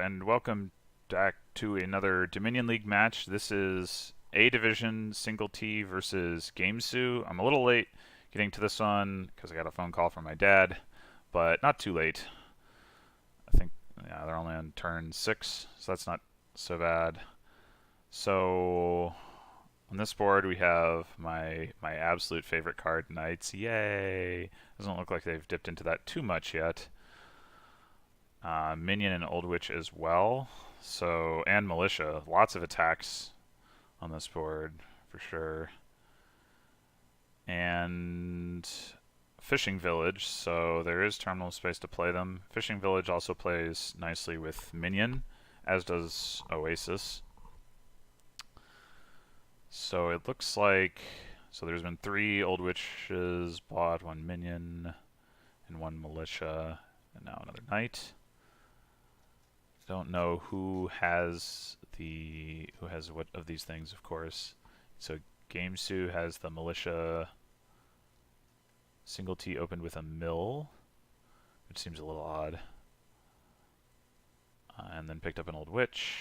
and welcome back to another Dominion League match. This is A Division singletee versus gamesou. I'm a little late getting to this one because I got a phone call from my dad, but not too late. I think they're only on turn 6, so that's not so bad. So on this board we have my absolute favorite card, Knights. Yay! Doesn't look like they've dipped into that too much yet. Minion and Old Witch as well. So, and Militia. Lots of attacks on this board, for sure. And Fishing Village, so there is terminal space to play them. Fishing Village also plays nicely with Minion, as does Oasis. So it looks like, so there's been 3 Old Witches bought, 1 Minion, and 1 Militia, and now another Knight. Don't know who has what of these things, of course. So gamesou has the Militia singletee opened with a mill, which seems a little odd. And then picked up an Old Witch.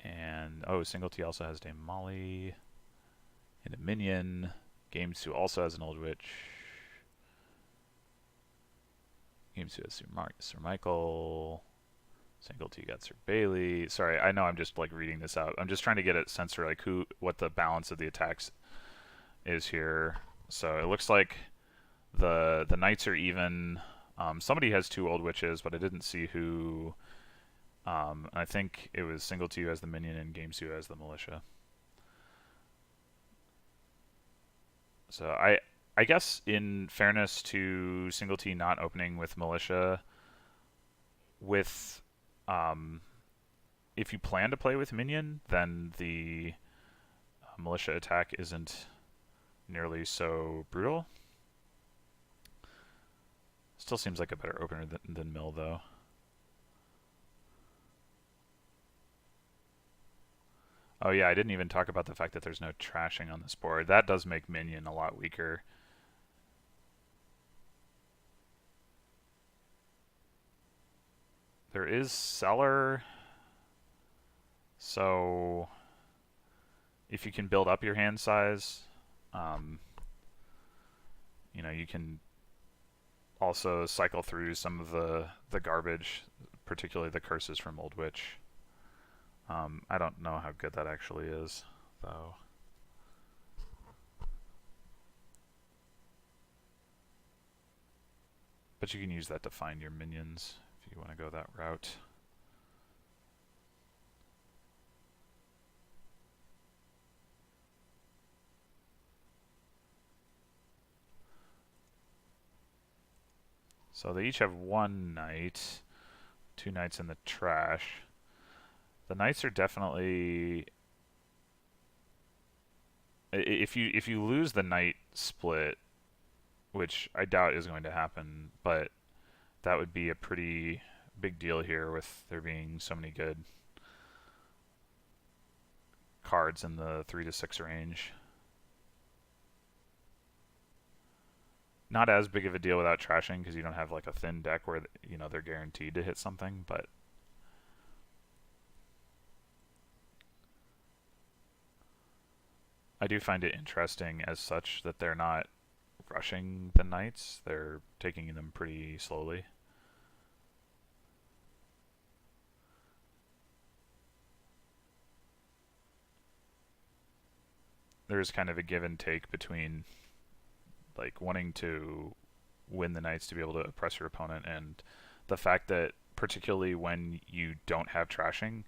And singletee also has Dame Molly and a Minion. Gamesou also has an Old Witch. Gamesou has Sir Michael. Singletee got Sir Bailey. Sorry, I know I'm just like reading this out. I'm just trying to get a sense for like what the balance of the attacks is here. So it looks like the knights are even. Somebody has 2 Old Witches, but I didn't see who. I think it was Singletee who has the Minion and gamesou has the Militia. So I guess in fairness to singletee not opening with Militia, with if you plan to play with Minion, then the Militia attack isn't nearly so brutal. Still seems like a better opener than Mill, though. Oh yeah, I didn't even talk about the fact that there's no trashing on this board. That does make Minion a lot weaker. There is Cellar, so if you can build up your hand size, you can also cycle through some of the garbage, particularly the curses from Old Witch. I don't know how good that actually is, though. But you can use that to find your minions if you want to go that route. So they each have 1 knight, 2 knights in the trash. The knights are definitely, if you lose the knight split, which I doubt is going to happen, but that would be a pretty big deal here with there being so many good cards in the 3 to 6 range. Not as big of a deal without trashing because you don't have like a thin deck where they're guaranteed to hit something, but I do find it interesting as such that they're not rushing the knights. They're taking them pretty slowly. There's kind of a give and take between like wanting to win the knights to be able to oppress your opponent and the fact that particularly when you don't have trashing,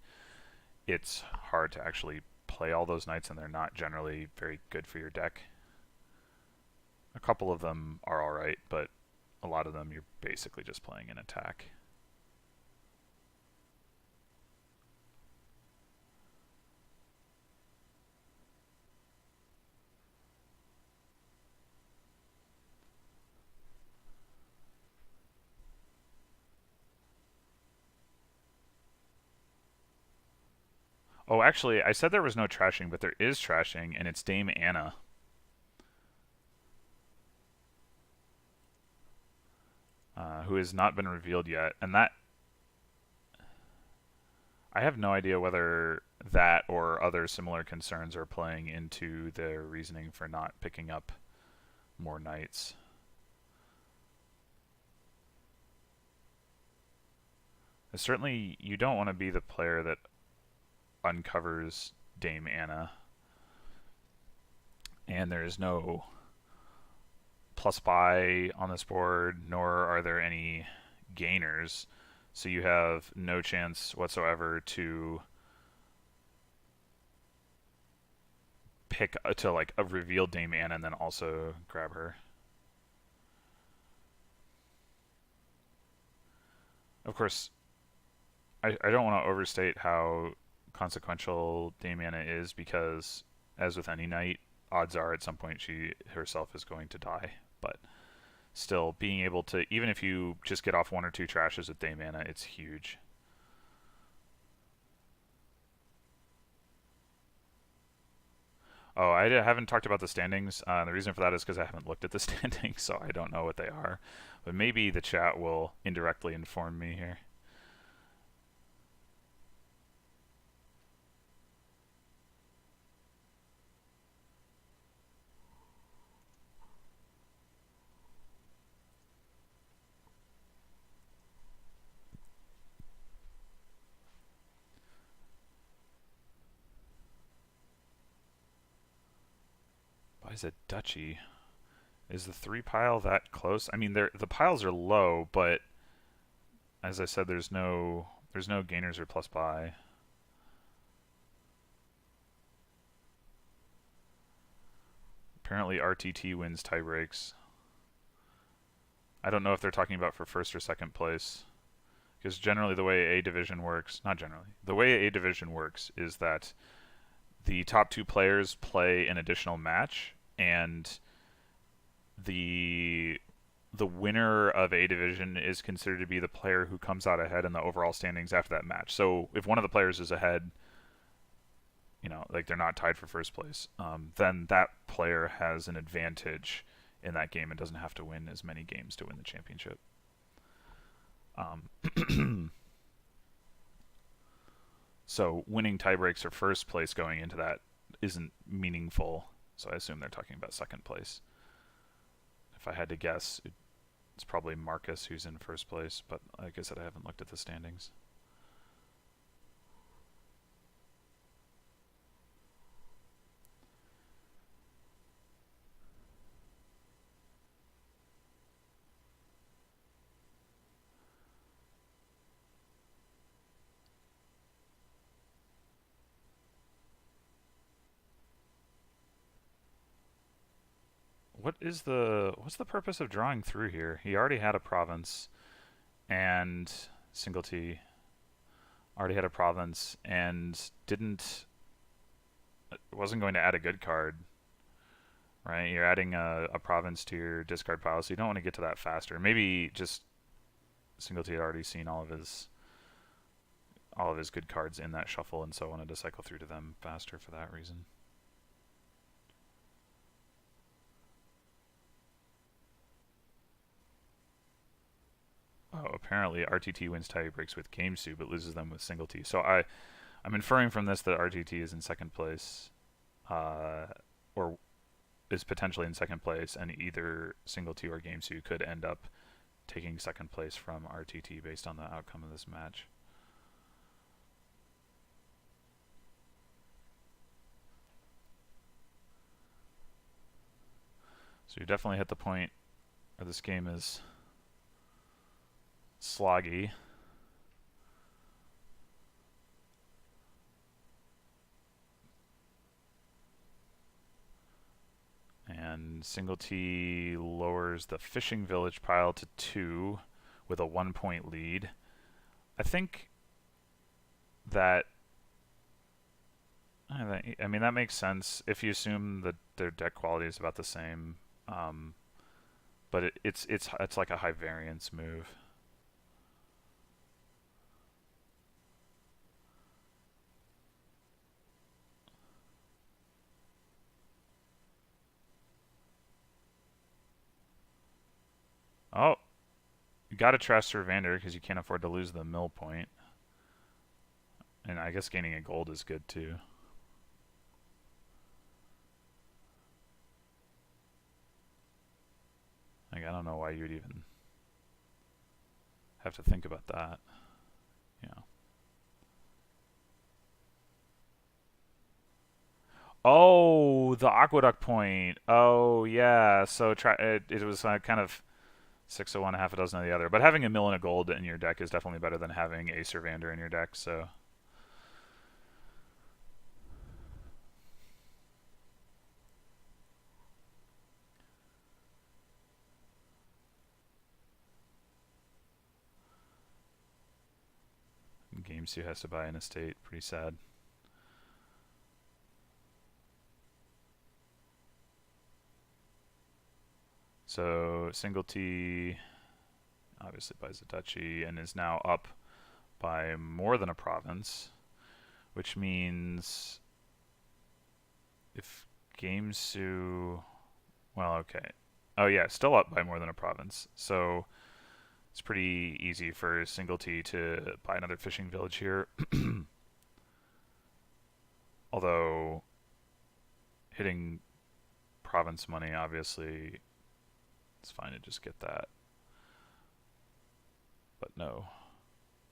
it's hard to actually play all those knights and they're not generally very good for your deck. A couple of them are alright, but a lot of them you're basically just playing an attack. Oh, actually, I said there was no trashing, but there is trashing, and it's Dame Anna. who has not been revealed yet, and that I have no idea whether that or other similar concerns are playing into their reasoning for not picking up more knights. Certainly, you don't want to be the player that uncovers Dame Anna, and there is no plus buy on this board, nor are there any gainers, so you have no chance whatsoever to pick to like a reveal Dame Anna and then also grab her. Of course, I don't want to overstate how consequential Dame Anna is, because as with any knight, odds are at some point she herself is going to die. But still, being able to, even if you just get off one or two trashes with Dame Anna, it's huge. Oh, I haven't talked about the standings. The reason for that is because I haven't looked at the standings, so I don't know what they are. But maybe the chat will indirectly inform me here. Buys a duchy. Is the 3 pile that close? I mean, the piles are low, but as I said, there's no gainers or plus buy. Apparently RTT wins tie breaks. I don't know if they're talking about for first or second place, because generally the way A division works, not generally, the way A division works is that the top 2 players play an additional match, and the winner of A division is considered to be the player who comes out ahead in the overall standings after that match. So if one of the players is ahead, you know, like they're not tied for first place, then that player has an advantage in that game and doesn't have to win as many games to win the championship. So winning tiebreaks or first place going into that isn't meaningful. So I assume they're talking about second place. If I had to guess, it's probably Marcus who's in first place, but like I said, I haven't looked at the standings. What's the purpose of drawing through here? He already had a province, and singletee already had a province, and wasn't going to add a good card, right? You're adding a province to your discard pile, so you don't want to get to that faster. Maybe just singletee had already seen all of his good cards in that shuffle, and so wanted to cycle through to them faster for that reason. Oh, apparently RTT wins tie breaks with gamesou, but loses them with singletee. So I'm inferring from this that RTT is in second place, or is potentially in second place, and either singletee or gamesou could end up taking second place from RTT based on the outcome of this match. So you definitely hit the point where this game is sloggy. And singletee lowers the fishing village pile to 2 with a 1-point lead. I think that, I mean, that makes sense if you assume that their deck quality is about the same. But it's like a high variance move. Oh, You gotta trust Survander because you can't afford to lose the mill point. And I guess gaining a gold is good too. Like, I don't know why you'd even have to think about that. Yeah. Oh, the aqueduct point. Oh, yeah. So it was kind of 6 of one, half a dozen of the other. But having a mill and a gold in your deck is definitely better than having a Survander in your deck. So gamesou has to buy an estate. Pretty sad. So singletee obviously buys a duchy and is now up by more than a province, which means if gamesou, well, okay. Oh yeah, still up by more than a province. So it's pretty easy for singletee to buy another fishing village here. Although hitting province money, obviously, it's fine to just get that. But no,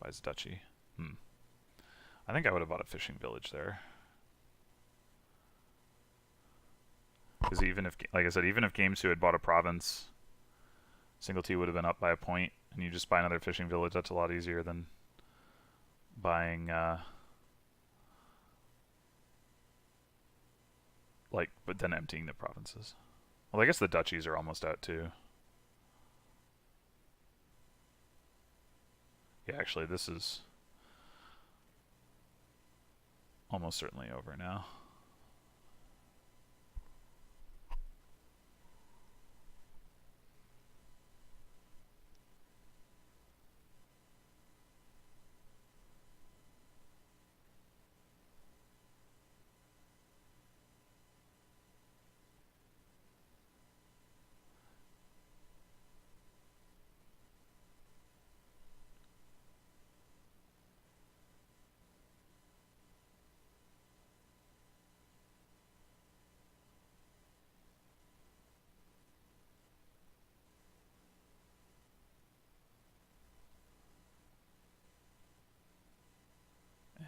buys duchy. I think I would have bought a fishing village there. Because even if, like I said, even if gamesou had bought a province, singletee would have been up by a point, and you just buy another fishing village. That's a lot easier than buying, but then emptying the provinces. Well, I guess the duchies are almost out too. Yeah, actually, this is almost certainly over now.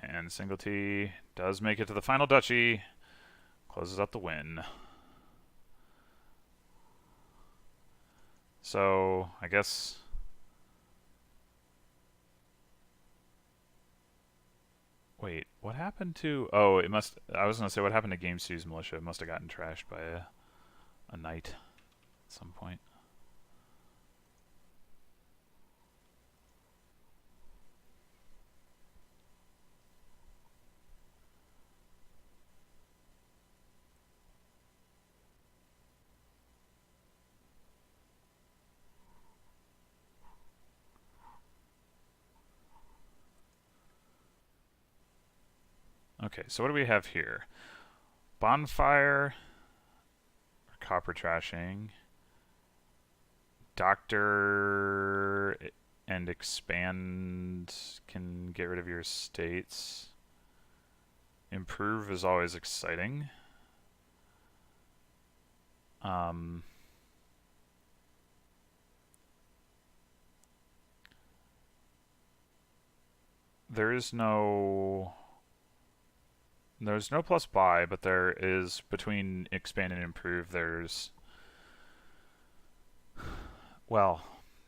And singletee does make it to the final duchy. Closes out the win. So, I guess... Wait, what happened to... Oh, it must... I was going to say, what happened to gamesou's militia? It must have gotten trashed by a knight at some point. Okay, so what do we have here? Bonfire, or copper trashing, doctor, and expand can get rid of your states. Improve is always exciting. There's no plus buy, but there is between expand and improve. There's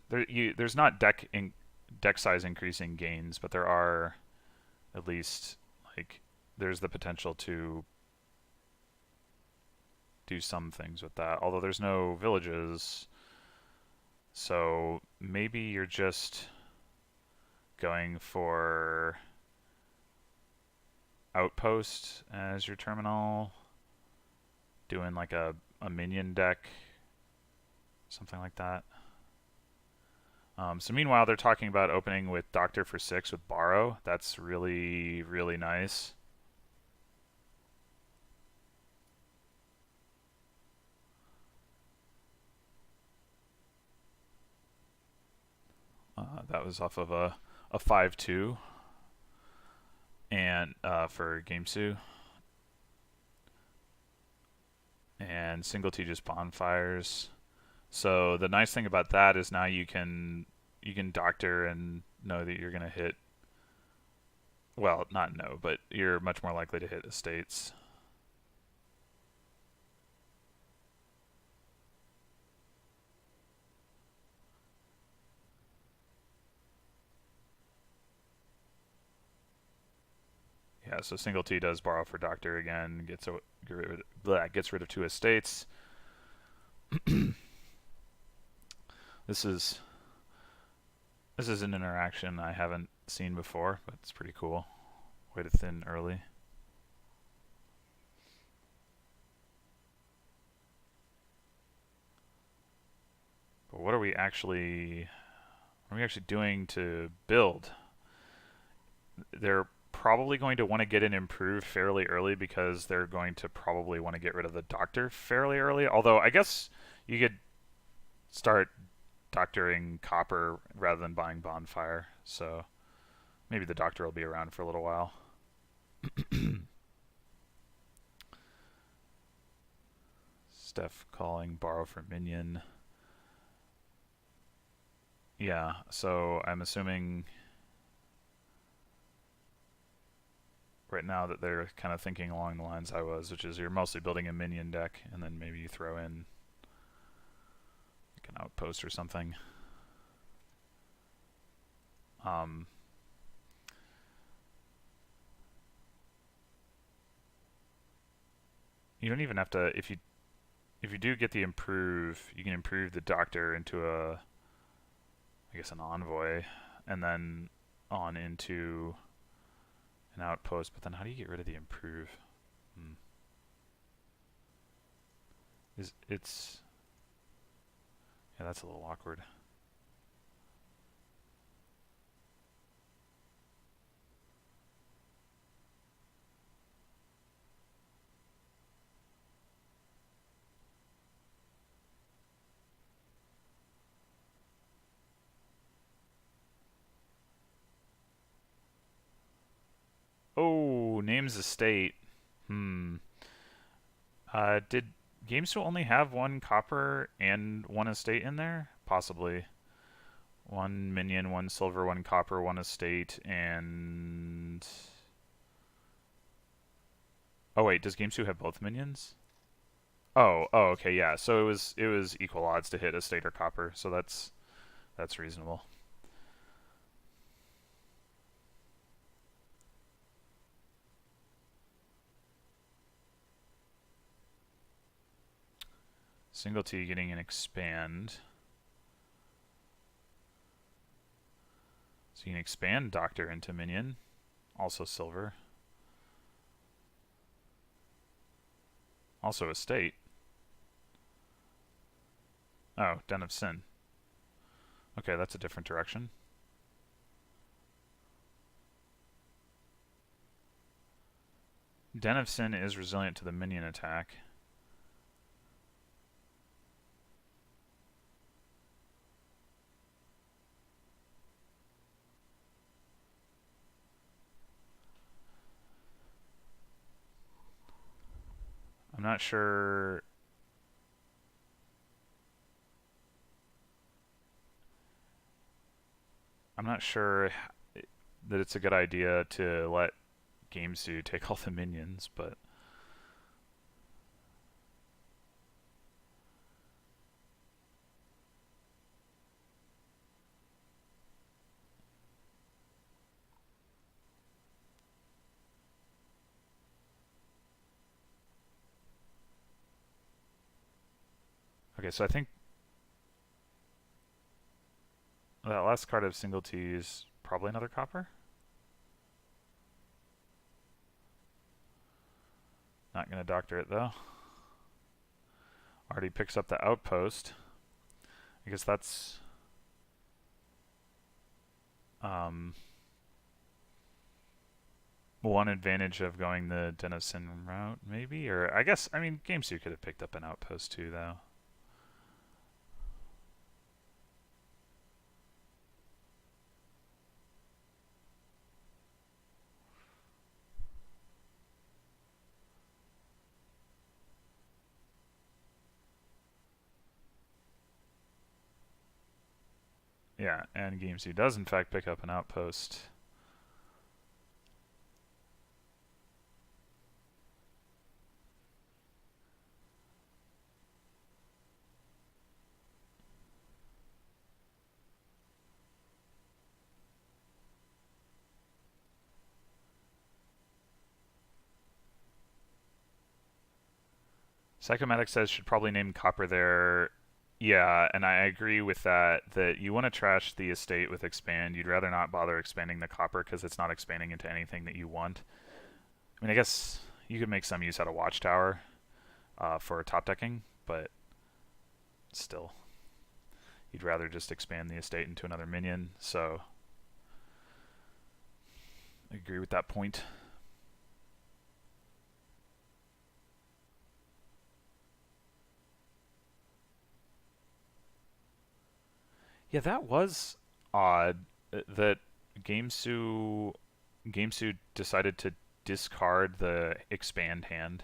there's not deck size increasing gains, but there are at least there's the potential to do some things with that. Although there's no villages, so maybe you're just going for outpost as your terminal, doing like a minion deck, something like that. So meanwhile, they're talking about opening with Doctor for 6 with Borrow. That's really, really nice. That was off of a 5-2 and for gamesou. And singletee just bonfires. So the nice thing about that is now you can doctor and know that you're gonna hit. Well, not know, but you're much more likely to hit estates. Yeah, so singletee does borrow for doctor again, gets rid of 2 estates. This is an interaction I haven't seen before, but it's pretty cool. Way to thin early. But what are we actually doing to build? They're probably going to want to get an improve fairly early because they're going to probably want to get rid of the doctor fairly early. Although I guess you could start doctoring copper rather than buying bonfire. So maybe the doctor will be around for a little while. Steph calling borrow for minion. Yeah, so I'm assuming right now that they're kind of thinking along the lines I was, which is you're mostly building a minion deck, and then maybe you throw in like an outpost or something. You don't even have to, if you do get the improve, you can improve the doctor into I guess an envoy, and then on into an outpost. But then how do you get rid of the improve? It's yeah, that's a little awkward. Oh, names estate. Did gamesou only have 1 copper and 1 estate in there? Possibly. 1 minion, 1 silver, 1 copper, 1 estate, and... Oh wait, does gamesou have both minions? Oh, okay, yeah. So it was equal odds to hit estate or copper, so that's reasonable. Singletee getting an expand. So you can expand Doctor into minion. Also silver. Also estate. Oh, Den of Sin. Okay, that's a different direction. Den of Sin is resilient to the minion attack. I'm not sure. I'm not sure that it's a good idea to let gamesou take all the minions, but okay. So I think that last card of singletee is probably another copper. Not gonna doctor it though. Already picks up the outpost. I guess that's one advantage of going the Den of Sin route, maybe? Or I guess, I mean, gamesou could have picked up an outpost too, though. Yeah, and gamesou does in fact pick up an outpost. Psychomatic says should probably name copper there. Yeah, and I agree with that, that you want to trash the estate with expand. You'd rather not bother expanding the copper because it's not expanding into anything that you want. I mean, I guess you could make some use out of Watchtower for top decking, but still, you'd rather just expand the estate into another minion, so I agree with that point. Yeah, that was odd that gamesou decided to discard the expand hand.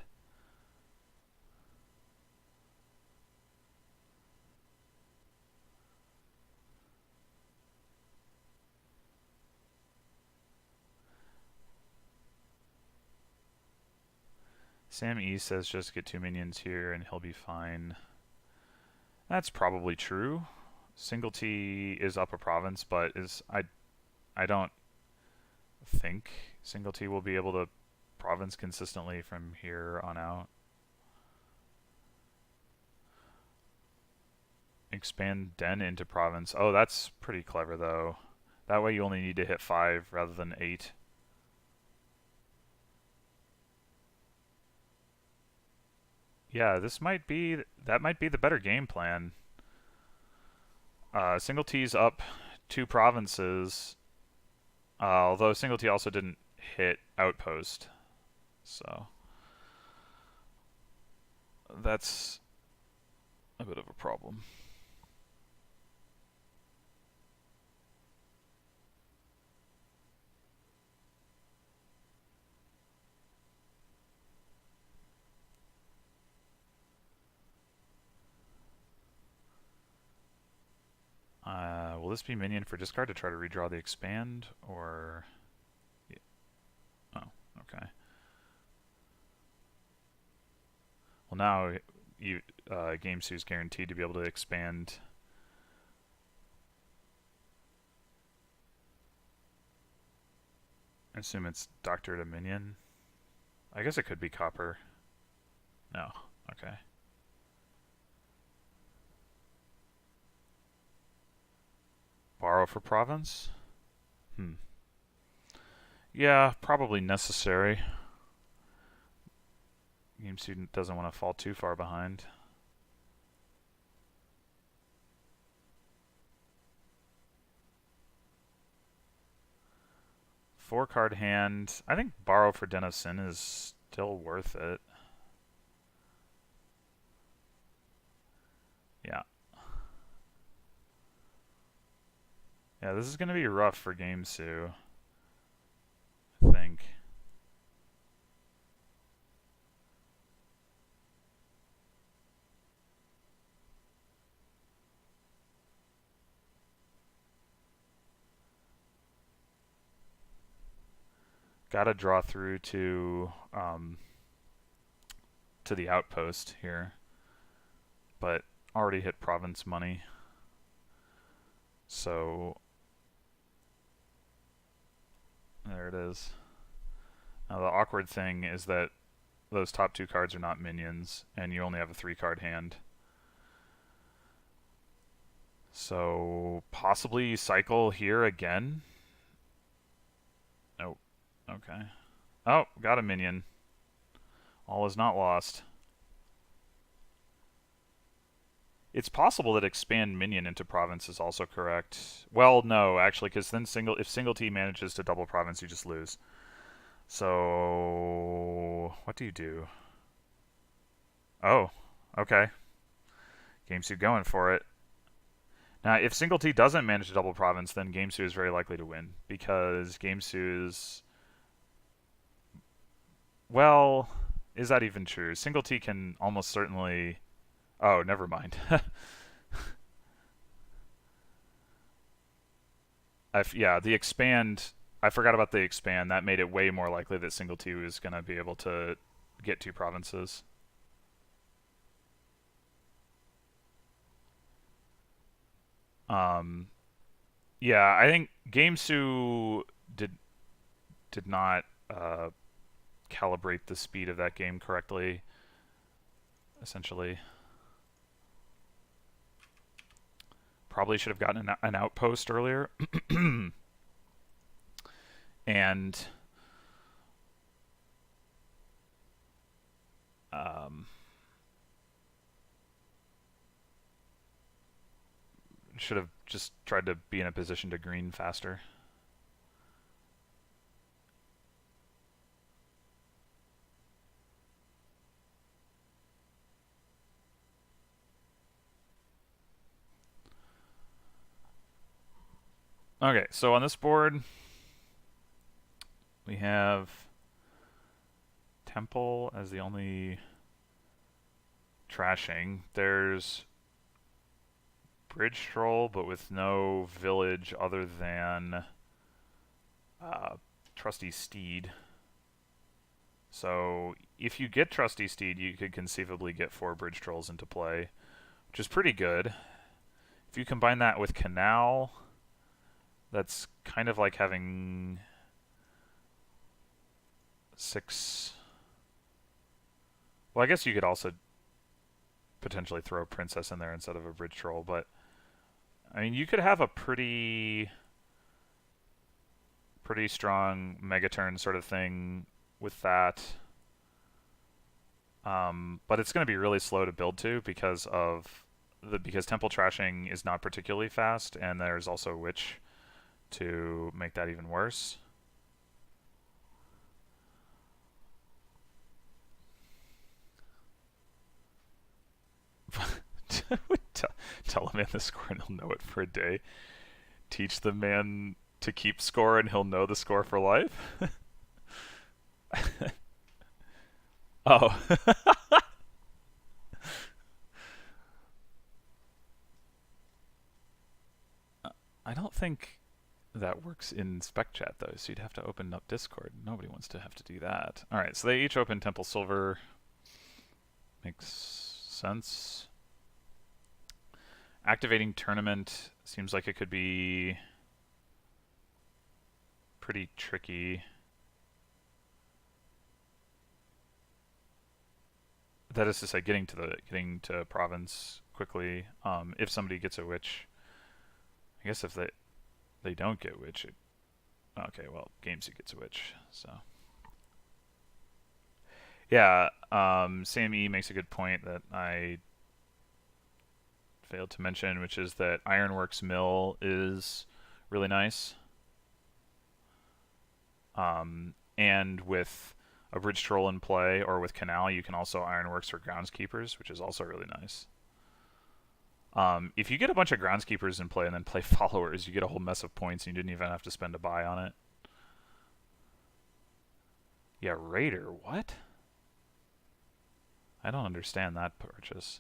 Sam E says just get 2 minions here and he'll be fine. That's probably true. Singletee is up a province, but I don't think Singletee will be able to province consistently from here on out. Expand Den into province. Oh, that's pretty clever though. That way you only need to hit 5 rather than 8. Yeah, that might be the better game plan. Singletee's up 2 provinces, although Singletee also didn't hit Outpost, so that's a bit of a problem. Will this be minion for discard to try to redraw the expand, or... Yeah. Oh, okay. Well, now gamesou's guaranteed to be able to expand. I assume it's Doctor to minion. I guess it could be copper. No, okay. Borrow for province? Yeah, probably necessary. Game student doesn't want to fall too far behind. Four card hand. I think borrow for Den of Sin is still worth it. Yeah. Yeah, this is going to be rough for gamesou, I think. Gotta draw through to the outpost here, but already hit province money. So there it is. Now the awkward thing is that those top 2 cards are not minions, and you only have a 3-card hand. So possibly you cycle here again. Nope. Okay. Oh, got a minion. All is not lost. It's possible that expand minion into province is also correct. Well, no, actually, because then if Singletee manages to double province, you just lose. So what do you do? Oh, okay. gamesou going for it. Now, if Singletee doesn't manage to double province, then gamesou is very likely to win, because gamesou's... Well, is that even true? Singletee can almost certainly... Oh, never mind. Yeah, the expand. I forgot about the expand. That made it way more likely that singletee was going to be able to get 2 provinces. Um, yeah, I think gamesou did did not calibrate the speed of that game correctly. Essentially, probably should have gotten an outpost earlier, and um, should have just tried to be in a position to green faster. Okay, so on this board, we have temple as the only trashing. There's bridge troll, but with no village other than trusty steed. So if you get trusty steed, you could conceivably get 4 bridge trolls into play, which is pretty good. If you combine that with canal, that's kind of like having 6. Well, I guess you could also potentially throw a princess in there instead of a bridge troll, but I mean, you could have a pretty strong mega turn sort of thing with that. But it's going to be really slow to build to because temple trashing is not particularly fast, and there's also witch to make that even worse. Tell a man the score and he'll know it for a day. Teach the man to keep score and he'll know the score for life. Oh. I don't think that works in spec chat though, so you'd have to open up Discord. Nobody wants to have to do that. Alright, so they each open Temple Silver. Makes sense. Activating tournament seems like it could be pretty tricky. That is to say, getting to province quickly. If somebody gets a witch, I guess if they don't get witch, okay. Well, gamesou gets a witch, so yeah. Sam E makes a good point that I failed to mention, which is that Ironworks Mill is really nice. And with a bridge troll in play or with canal, you can also Ironworks for groundskeepers, which is also really nice. If you get a bunch of groundskeepers in play and then play followers, you get a whole mess of points and you didn't even have to spend a buy on it. Yeah, Raider, what? I don't understand that purchase.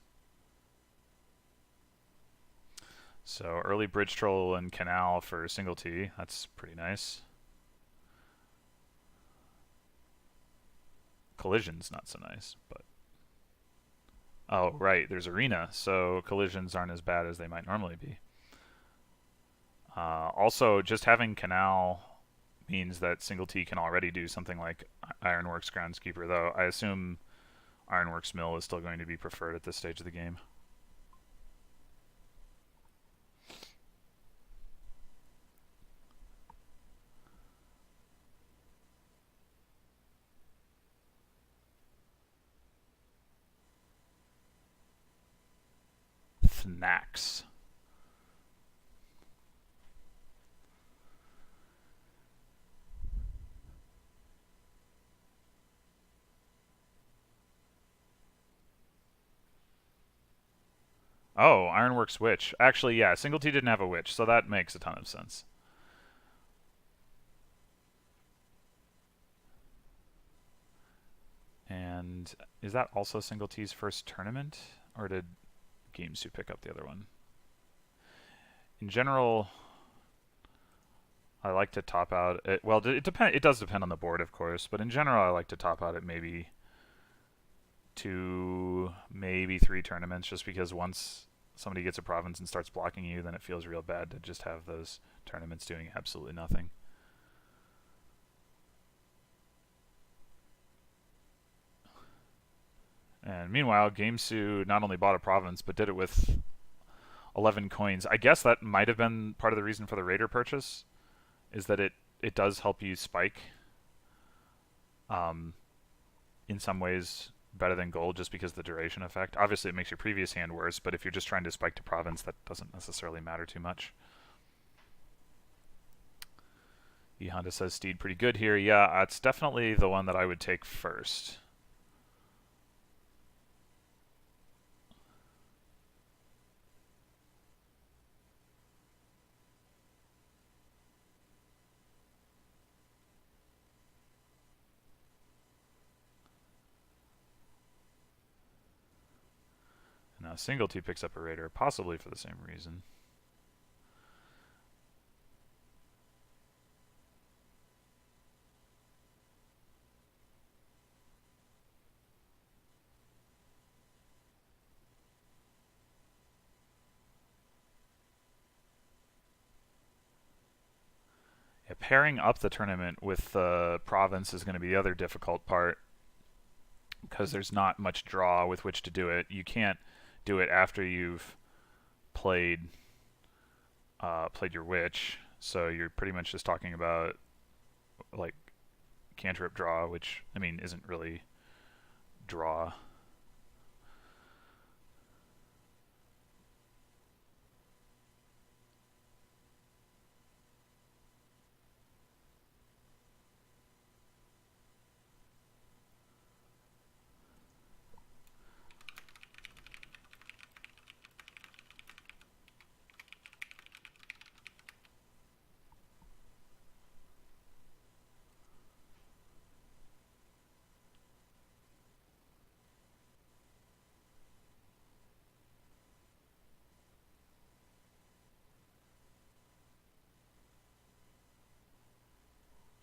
So early bridge troll and canal for singletee, that's pretty nice. Collision's not so nice, but oh right, there's arena, so collisions aren't as bad as they might normally be. Also, just having canal means that singletee can already do something like Ironworks Groundskeeper, though I assume Ironworks Mill is still going to be preferred at this stage of the game. Snacks. Oh, Ironworks Witch. Actually, yeah, singletee didn't have a witch, so that makes a ton of sense. And is that also singletee's first tournament? Or did gamesou pick up the other one? In general, I like to top out at, well, it does depend on the board, of course, but in general I like to top out at maybe 2, maybe 3 tournaments, just because once somebody gets a province and starts blocking you, then it feels real bad to just have those tournaments doing absolutely nothing. And meanwhile, gamesou not only bought a province, but did it with 11 coins. I guess that might have been part of the reason for the Raider purchase, is that it does help you spike um, in some ways better than gold, just because of the duration effect. Obviously, it makes your previous hand worse, but if you're just trying to spike to province, that doesn't necessarily matter too much. E Honda says Steed pretty good here. Yeah, it's definitely the one that I would take first. Now singletee picks up a Raider, possibly for the same reason. Yeah, pairing up the tournament with the province is going to be the other difficult part, because there's not much draw with which to do it. You can't do it after you've played your witch, so you're pretty much just talking about like cantrip draw, which I mean isn't really draw.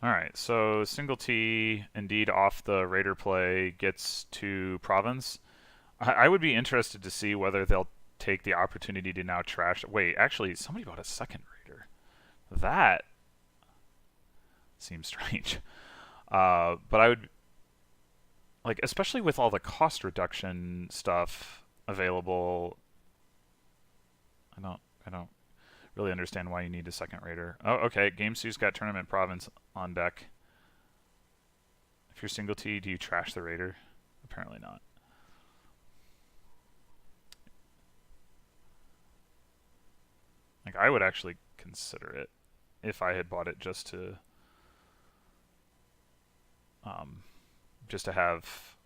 Alright, so singletee indeed off the Raider play gets to province. I would be interested to see whether they'll take the opportunity to now trash. Wait, actually, somebody bought a second Raider. That seems strange. But I would, like, especially with all the cost reduction stuff available, I don't really understand why you need a second Raider. Oh, okay. gamesou's got tournament province on deck. If you're singletee, do you trash the Raider? Apparently not. Like, I would actually consider it if I had bought it just to have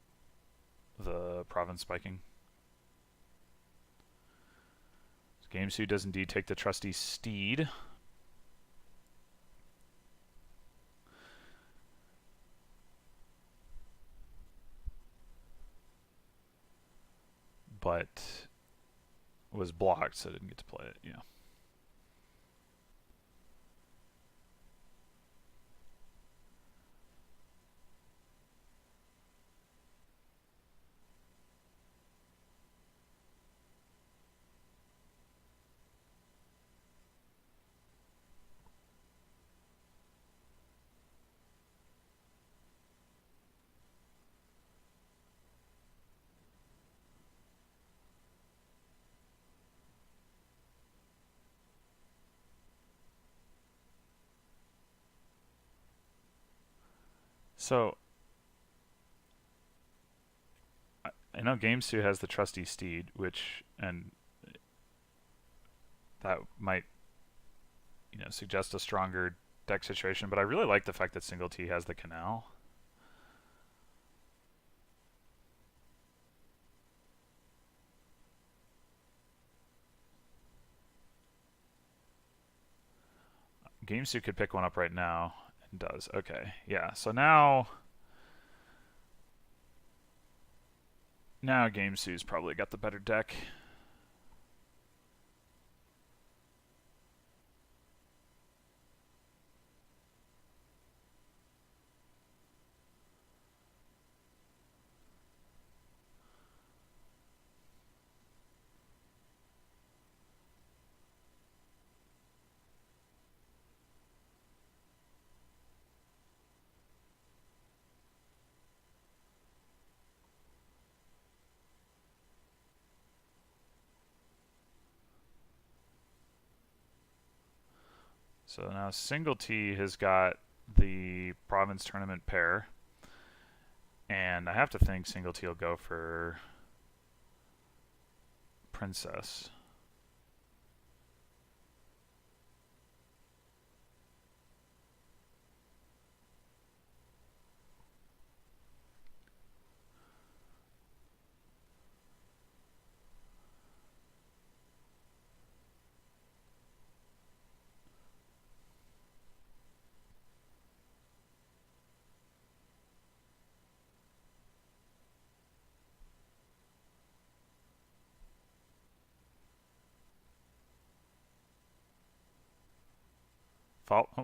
the province spiking. So gamesou does indeed take the trusty Steed. But was blocked, so I didn't get to play it. Yeah. So I know gamesou has the trusty Steed, and that might suggest a stronger deck situation. But I really like the fact that singletee has the canal. gamesou could pick one up right now and does. Okay, yeah. So now gamesou's probably got the better deck. So now singletee has got the province tournament pair. And I have to think singletee will go for princess.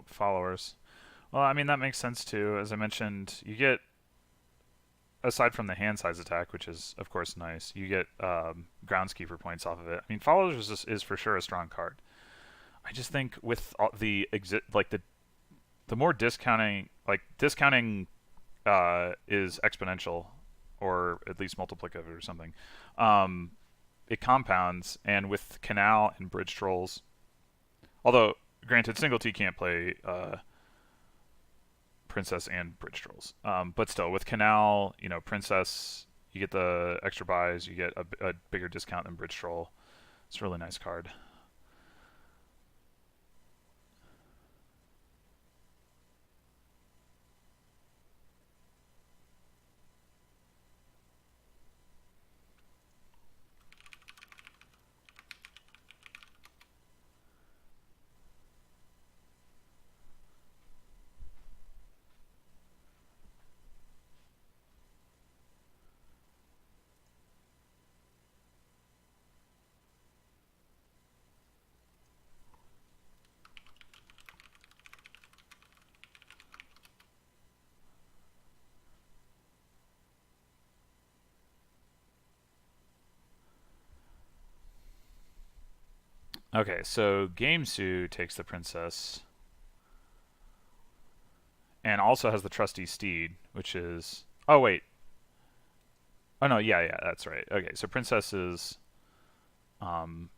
Followers. Well, I mean, that makes sense too. As I mentioned, you get, aside from the hand size attack, which is, of course, nice, you get groundskeeper points off of it. I mean, followers is for sure a strong card. I just think with the more discounting, is exponential, or at least multiplicative or something. Um, it compounds, and with Canal and Bridge Trolls, although granted, Singletee can't play Princess and Bridge Trolls, but still, with Canal, Princess, you get the extra buys, you get a bigger discount than Bridge Troll. It's a really nice card. Okay, so gamesou takes the princess, and also has the trusty steed, which is. Oh wait. Oh no, yeah, that's right. Okay, so princess is um,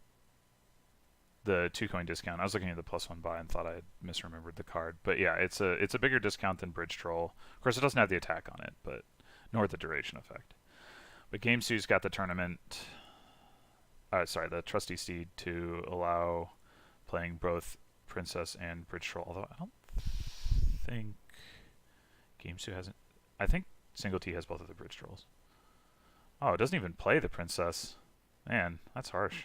the 2 coin discount. I was looking at the +1 buy and thought I had misremembered the card, but yeah, it's a bigger discount than Bridge Troll. Of course, it doesn't have the attack on it, but nor the duration effect. But gamesou's got the tournament. The trusty steed to allow playing both princess and Bridge Troll. Although I don't think gamesou hasn't. I think singletee has both of the Bridge Trolls. Oh, it doesn't even play the princess. Man, that's harsh.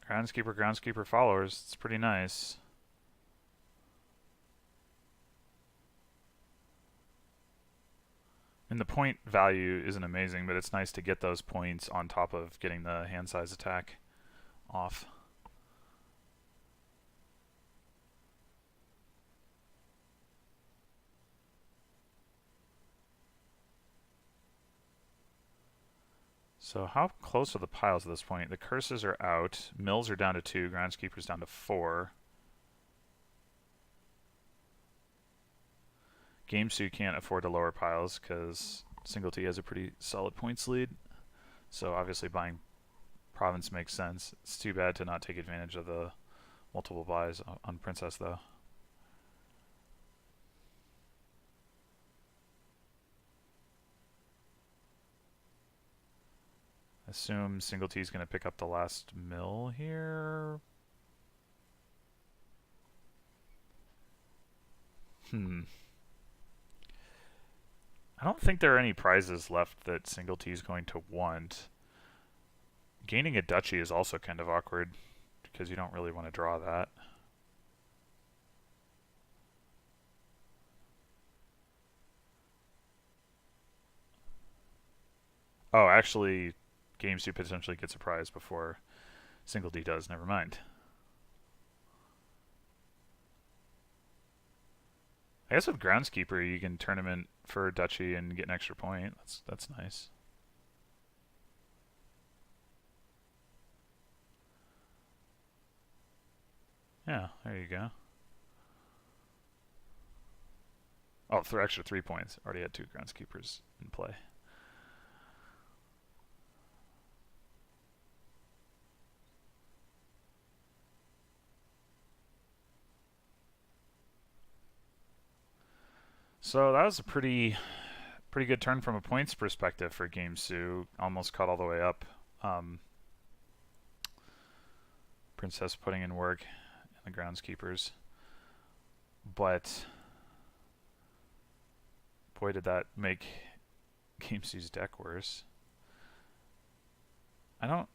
Groundskeeper followers. It's pretty nice. And the point value isn't amazing, but it's nice to get those points on top of getting the hand size attack off. So how close are the piles at this point? The curses are out. Mills are down to 2. Groundskeeper's down to 4. gamesou can't afford to lower piles because singletee has a pretty solid points lead. So obviously buying province makes sense. It's too bad to not take advantage of the multiple buys on princess though. Assume singletee is going to pick up the last mill here. I don't think there are any prizes left that singletee is going to want. Gaining a duchy is also kind of awkward because you don't really want to draw that. Oh, actually, gamesou potentially gets a prize before singletee does. Never mind. I guess with groundskeeper you can tournament for a duchy and get an extra point. That's nice. Yeah, there you go. Oh, for extra 3 points. Already had 2 groundskeepers in play. So that was a pretty good turn from a points perspective for gamesou. Almost caught all the way up. Princess putting in work and the groundskeepers. But boy, did that make gamesou's deck worse. I don't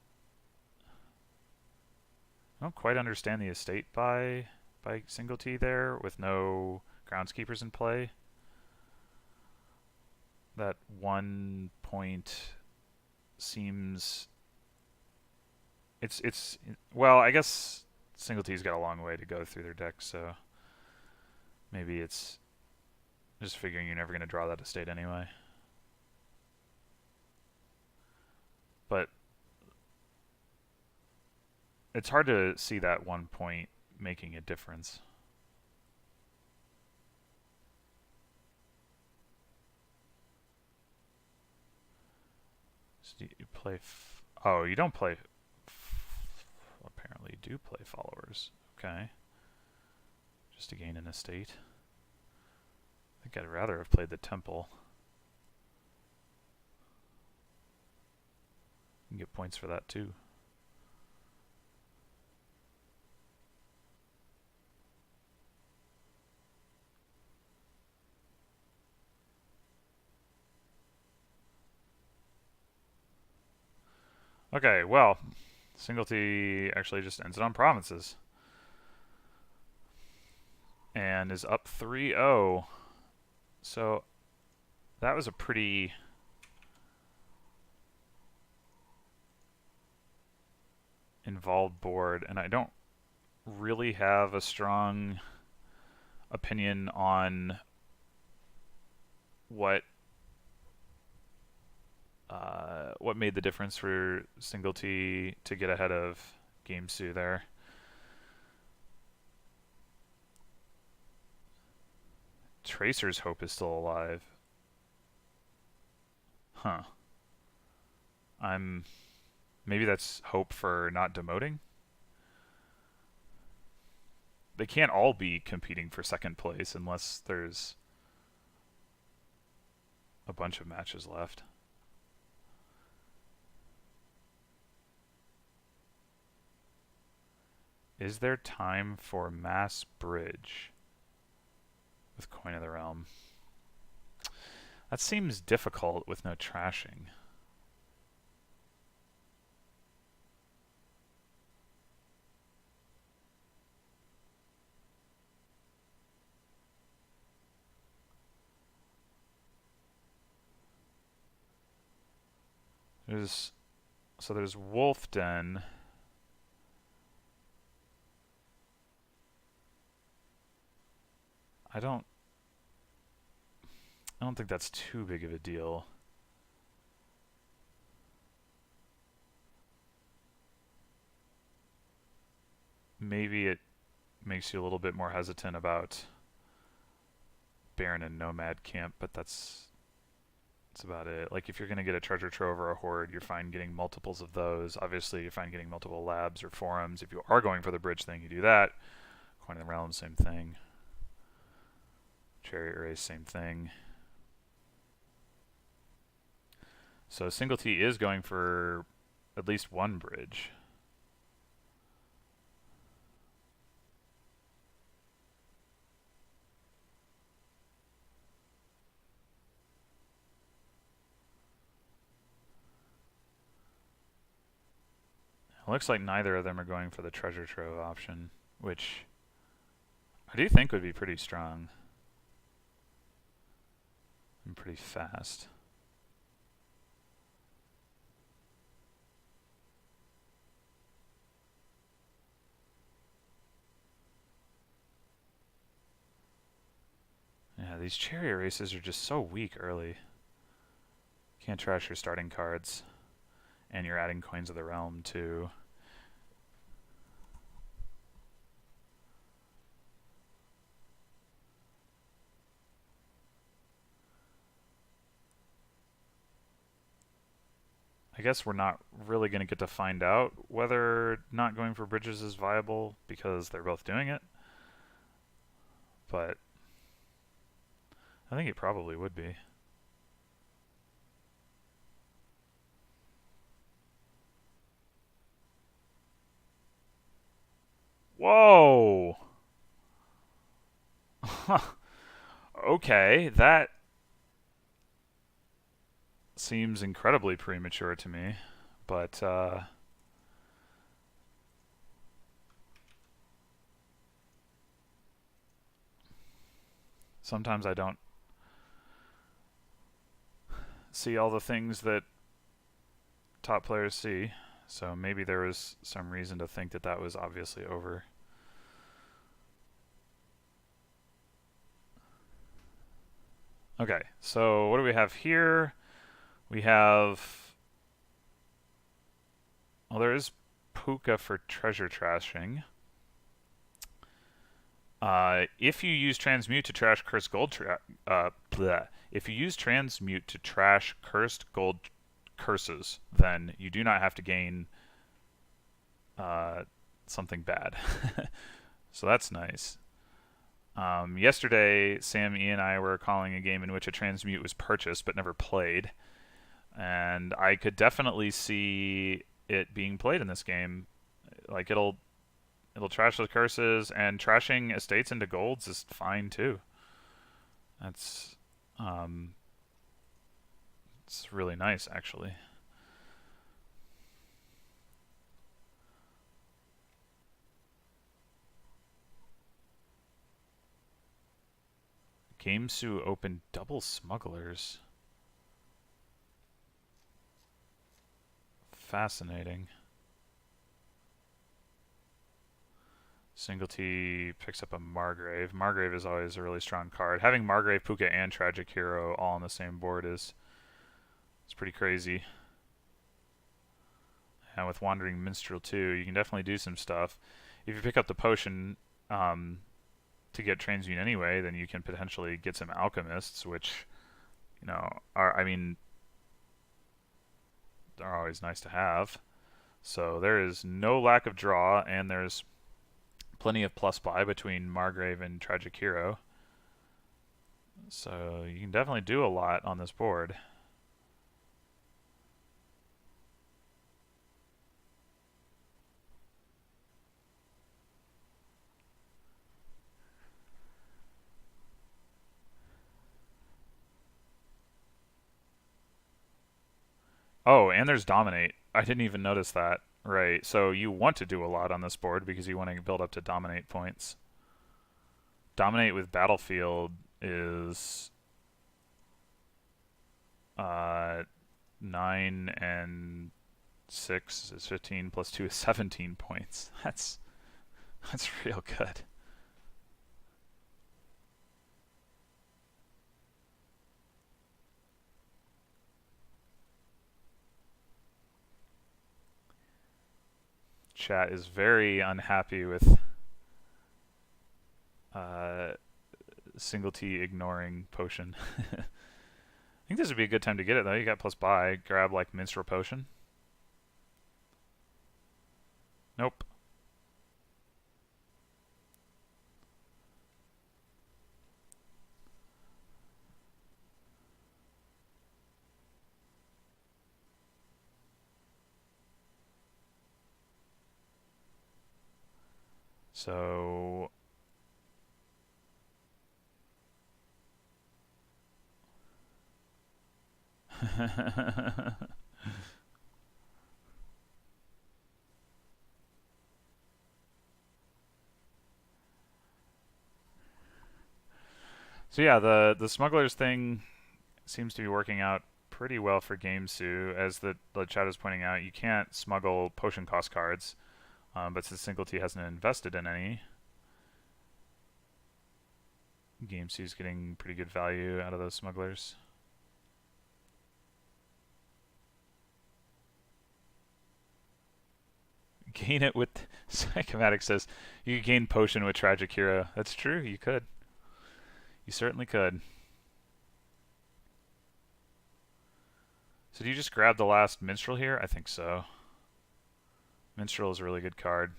quite understand the estate by singletee there with no groundskeepers in play. That 1 point seems it's well, I guess singletee's got a long way to go through their deck, so maybe it's just figuring you're never going to draw that estate anyway. But it's hard to see that 1 point making a difference. So you play oh, you don't play apparently do play followers. Okay. Just to gain an estate. I think I'd rather have played the temple. You can get points for that too. Okay, well, singletee actually just ends it on provinces. And is up 3-0. So that was a pretty involved board, and I don't really have a strong opinion on what made the difference for singletee to get ahead of gamesou there. Tracer's Hope is still alive. Huh. Maybe that's hope for not demoting? They can't all be competing for second place unless there's a bunch of matches left. Is there time for mass bridge with Coin of the Realm? That seems difficult with no trashing. There's Wolf Den. I don't think that's too big of a deal. Maybe it makes you a little bit more hesitant about Baron and Nomad Camp, but that's about it. Like, if you're going to get a treasure trove or a horde, you're fine getting multiples of those. Obviously, you're fine getting multiple labs or forums. If you are going for the bridge thing, you do that. Coin of the Realm, same thing. Chariot Race, same thing. So singletee is going for at least one bridge. looks like neither of them are going for the treasure trove option, which I do think would be pretty strong and pretty fast. Yeah, these chariot races are just so weak early. Can't trash your starting cards. And you're adding coins of the realm too. I guess we're not really going to get to find out whether not going for bridges is viable because they're both doing it. But I think it probably would be. Whoa! Okay, that seems incredibly premature to me, but sometimes I don't see all the things that top players see, so maybe there was some reason to think that that was obviously over. Okay, so what do we have here? We have... Well, there is Puka for treasure trashing. If you use transmute to trash cursed gold, if you use transmute to trash cursed gold curses, then you do not have to gain something bad. So that's nice. Yesterday, Sam, E, and I were calling a game in which a transmute was purchased but never played, and I could definitely see it being played in this game. Like it'll trash those curses, and trashing estates into golds is fine too. That's it's really nice actually. Gamesou opened double smugglers. Fascinating. Singletee picks up a Margrave. Margrave is always a really strong card. Having Margrave, Puka, and Tragic Hero all on the same board is pretty crazy. And with Wandering Minstrel too, you can definitely do some stuff. If you pick up the potion to get transmute anyway, then you can potentially get some alchemists, which, you know, are they're always nice to have. So there is no lack of draw, and there's plenty of plus buy between Margrave and Tragic Hero. So you can definitely do a lot on this board. Oh, and there's Dominate. I didn't even notice that. Right, so you want to do a lot on this board because you want to build up to Dominate points. Dominate with Battlefield is 9 and 6 is 15 plus 2 is 17 points. That's real good. Chat is very unhappy with Singletee ignoring potion. I think this would be a good time to get it though. You got plus buy. Grab like Minstrel Potion. Nope. So So yeah, the smugglers thing seems to be working out pretty well for gamesou. As the chat is pointing out, you can't smuggle potion cost cards, but since singletee hasn't invested in any, gamesou's getting pretty good value out of those smugglers. Gain it with Psychomatic says you could gain potion with Tragic Hero. That's true, you could. You certainly could. So do you just grab the last Minstrel here? I think so. Minstrel is a really good card.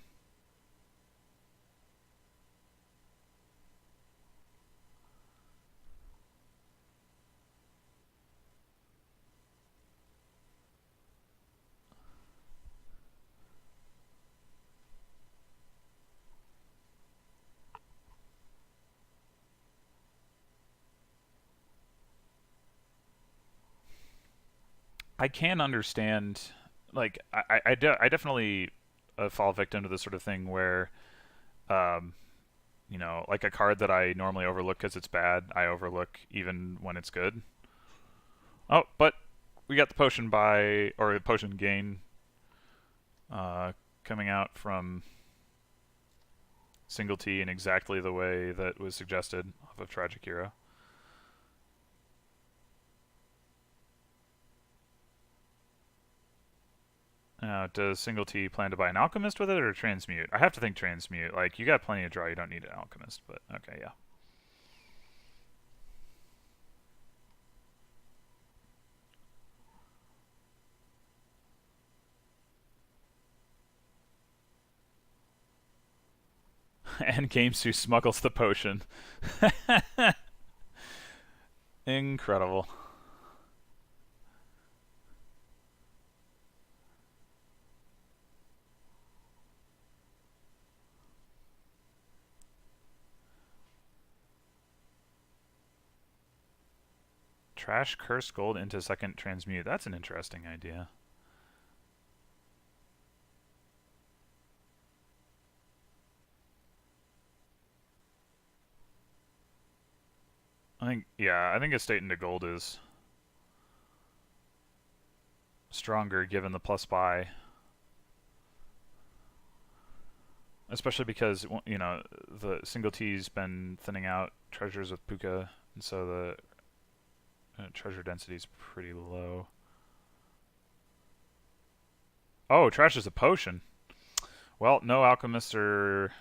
I can understand, like, I definitely fall victim to this sort of thing where, um, you know, like a card that I normally overlook because it's bad, I overlook even when it's good. Oh, but we got the potion buy, or the potion gain coming out from singletee in exactly the way that was suggested off of Tragic Hero. Now, does singletee plan to buy an alchemist with it or transmute? I have to think transmute. Like, you got plenty of draw, you don't need an alchemist, but okay, yeah. And gamesou smuggles the potion. Incredible. Trash cursed gold into second transmute. That's an interesting idea. I think estate into gold is stronger given the plus buy. Especially because, you know, the singletee's been thinning out treasures with Puka, and so the treasure density is pretty low. Oh, trash is a potion. Well, no alchemists are.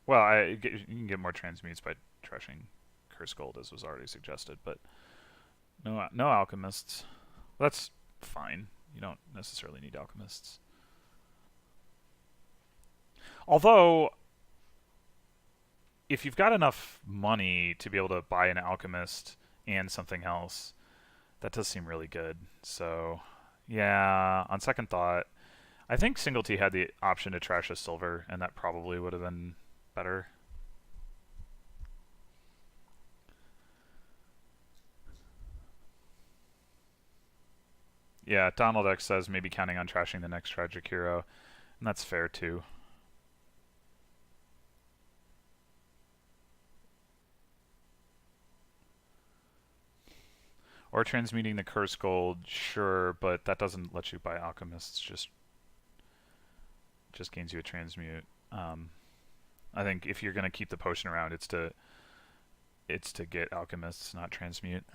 Well, you can get more transmutes by trashing curse gold, as was already suggested, but no alchemists. That's fine. You don't necessarily need alchemists. Although, if you've got enough money to be able to buy an alchemist and something else, that does seem really good. So, yeah, on second thought, I think singletee had the option to trash a silver, and that probably would have been better. Yeah, Donald X says maybe counting on trashing the next Tragic Hero, and that's fair too. Or transmuting the Curse Gold, sure, but that doesn't let you buy Alchemists, just gains you a transmute. I think if you're going to keep the potion around, it's to get Alchemists, not transmute.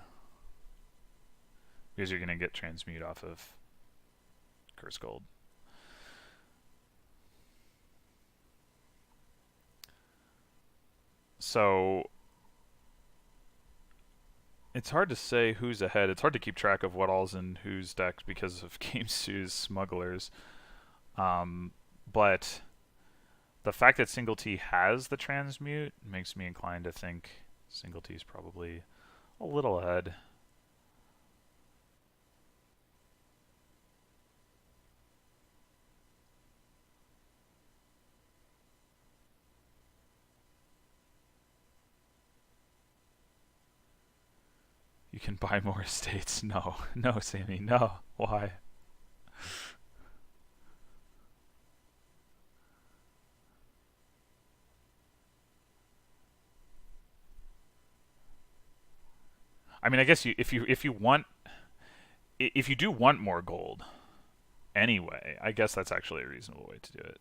Because you're going to get transmute off of Curse Gold. So it's hard to say who's ahead. It's hard to keep track of what all's in whose decks because of gamesou's smugglers. But the fact that singletee has the transmute makes me inclined to think singletee's probably a little ahead. You can buy more estates. No, no, Sammy, no. Why? I mean, I guess if you do want more gold anyway, I guess that's actually a reasonable way to do it.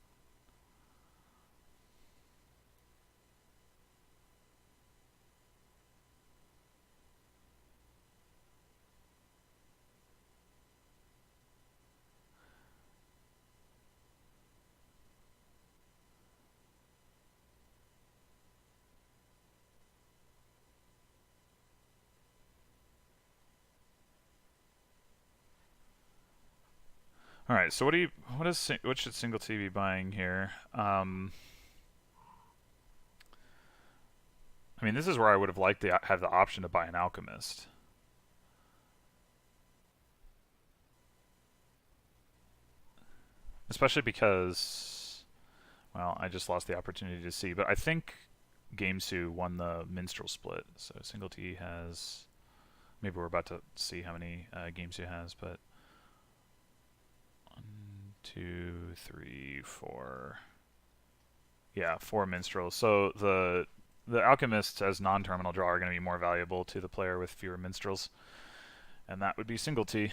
All right, so what should singletee be buying here? I mean, this is where I would have liked to have the option to buy an alchemist. Especially because, well, I just lost the opportunity to see, but I think gamesou won the minstrel split. So singletee has, maybe we're about to see how many gamesou has, but 1, 2, 3, 4. Yeah, 4 minstrels. So the alchemists as non-terminal draw are going to be more valuable to the player with fewer minstrels, and that would be singletee.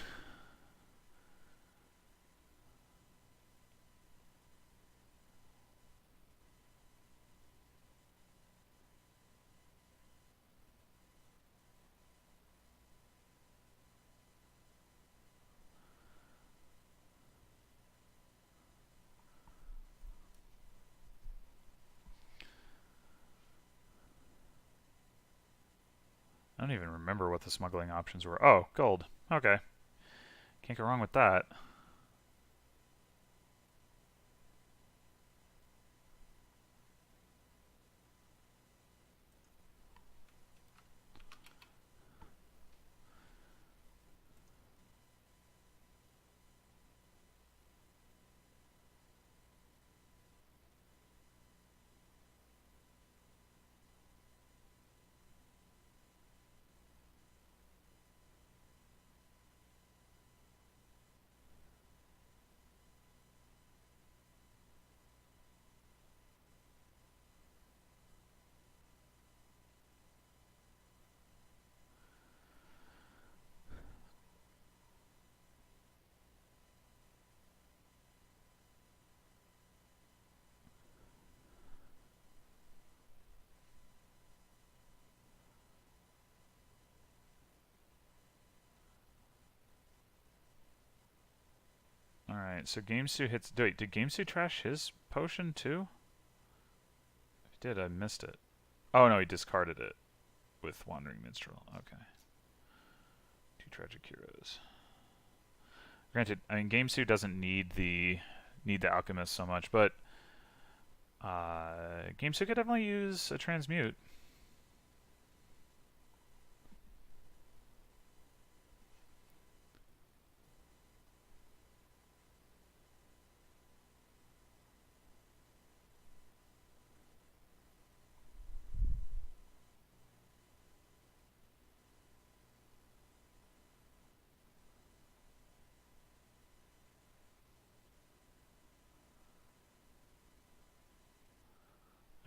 I don't even remember what the smuggling options were. Oh, gold. Okay. Can't go wrong with that. Alright, so gamesou hits... Wait, did gamesou trash his potion too? If he did, I missed it. Oh no, he discarded it with Wandering Minstrel. Okay. 2 tragic heroes. Granted, I mean, gamesou doesn't need the alchemist so much, but gamesou could definitely use a transmute.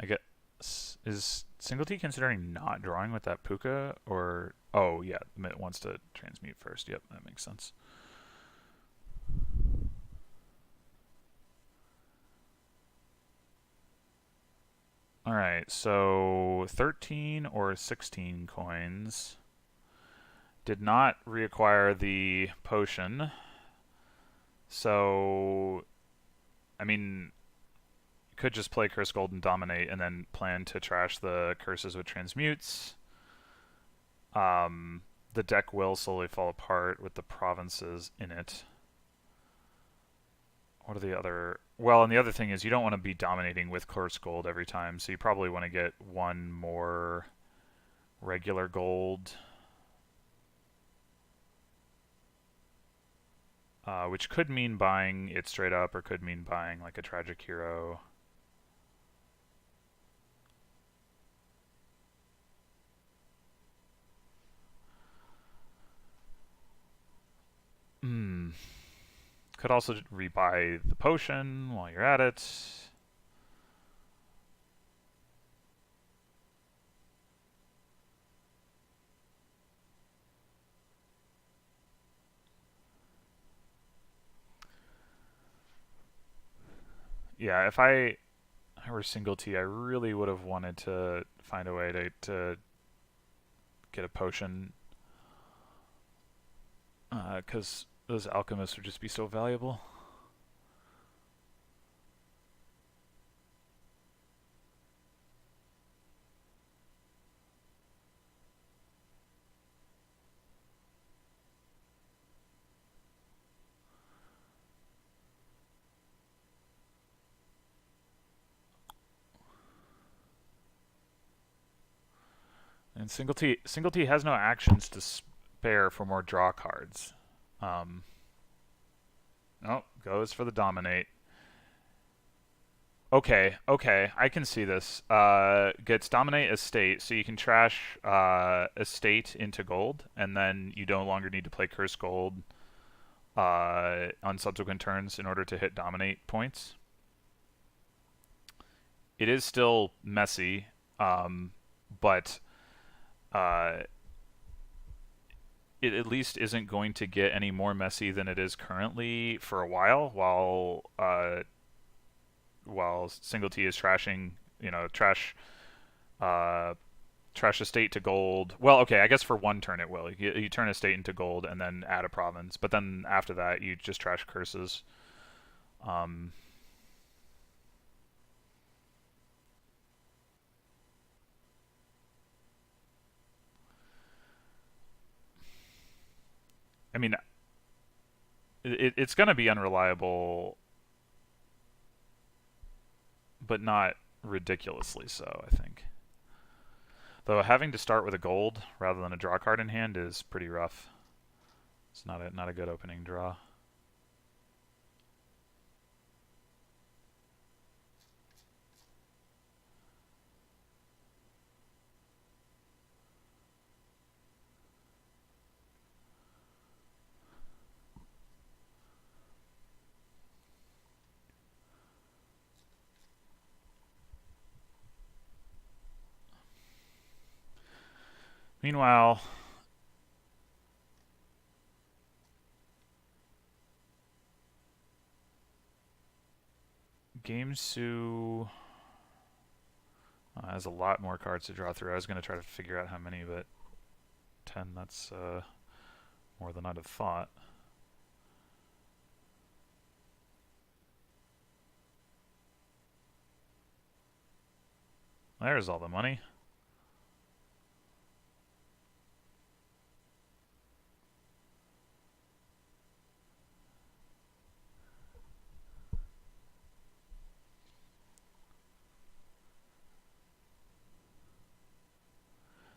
I guess, is singletee considering not drawing with that puka, or... Oh, yeah, it wants to transmute first. Yep, that makes sense. Alright, so 13 or 16 coins did not reacquire the potion. So, I mean, could just play Curse Gold and Dominate and then plan to trash the curses with transmutes. The deck will slowly fall apart with the provinces in it. What are the other... Well, and the other thing is you don't want to be dominating with Curse Gold every time, so you probably want to get one more regular gold. Which could mean buying it straight up, or could mean buying like a tragic hero. Could also rebuy the potion while you're at it. Yeah, if I were singletee, I really would have wanted to find a way to get a potion, because those alchemists would just be so valuable. And singletee has no actions to spare for more draw cards. Um, oh, goes for the dominate. Okay, okay, I can see this. Gets dominate estate, so you can trash estate into gold, and then you no longer need to play curse gold on subsequent turns in order to hit dominate points. It is still messy, but uh, it at least isn't going to get any more messy than it is currently for a while. While singletee is trashing, uh, trash estate to gold. Well, okay, I guess for one turn it will. You turn estate into gold and then add a province, but then after that you just trash curses. Um, I mean, it's going to be unreliable, but not ridiculously so, I think. Though having to start with a gold rather than a draw card in hand is pretty rough. It's not a good opening draw. Meanwhile, gamesou has a lot more cards to draw through. I was going to try to figure out how many, but 10, that's more than I'd have thought. There's all the money.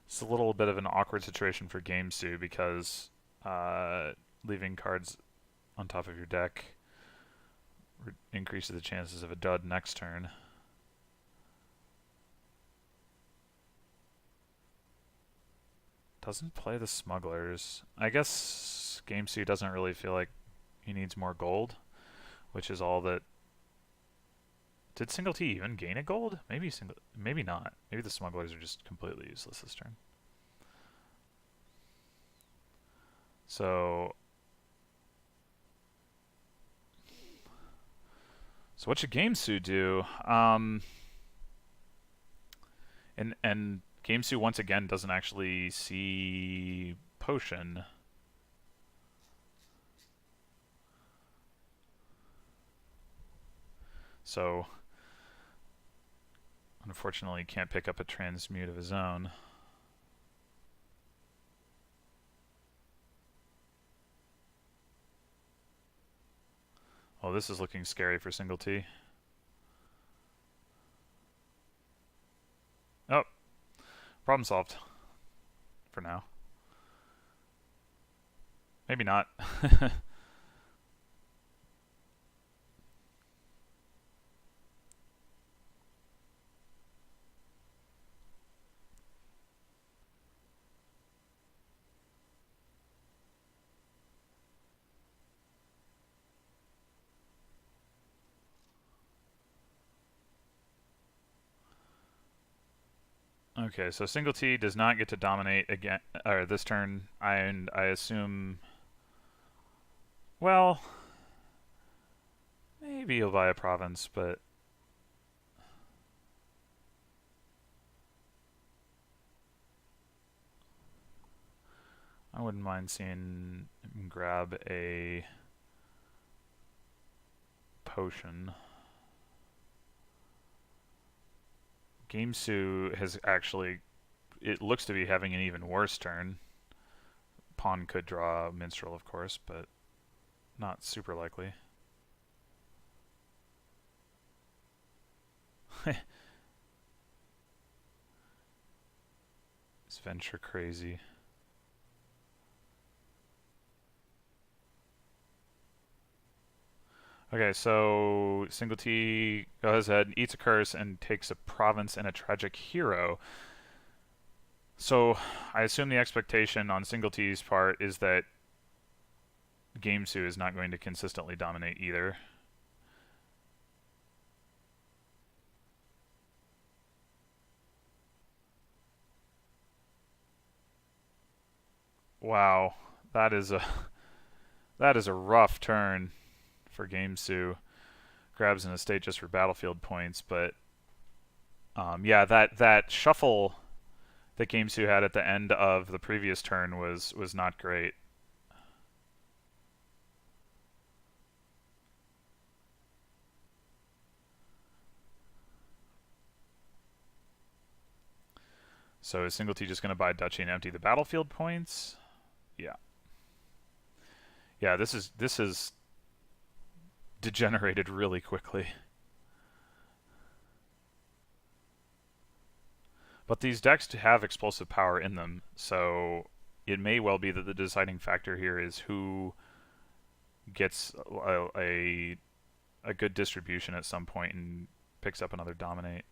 It's a little bit of an awkward situation for gamesou because leaving cards on top of your deck increases the chances of a dud next turn. Doesn't play the smugglers. I guess gamesou doesn't really feel like he needs more gold, which is all that. Did singletee even gain a gold? Maybe not. Maybe the smugglers are just completely useless this turn. So what should gamesou do? And gamesou once again doesn't actually see potion. So unfortunately can't pick up a transmute of his own. Oh, this is looking scary for singletee. Oh, problem solved. For now. Maybe not. Okay, so singletee does not get to dominate again, or this turn, and I assume. Well, maybe he'll buy a province, but I wouldn't mind seeing him grab a potion. Gamesou has actually, it looks to be having an even worse turn. Pawn could draw a minstrel, of course, but not super likely. It's venture crazy. Okay, so singletee goes ahead, eats a curse, and takes a province and a tragic hero. So I assume the expectation on singletee's part is that gamesou is not going to consistently dominate either. Wow, that is a rough turn for gamesou. Grabs an estate just for battlefield points, but yeah, that shuffle that gamesou had at the end of the previous turn was not great. So is singletee just going to buy duchy and empty the battlefield points? Yeah. Yeah, this is degenerated really quickly. But these decks have explosive power in them, so it may well be that the deciding factor here is who gets a good distribution at some point and picks up another dominate.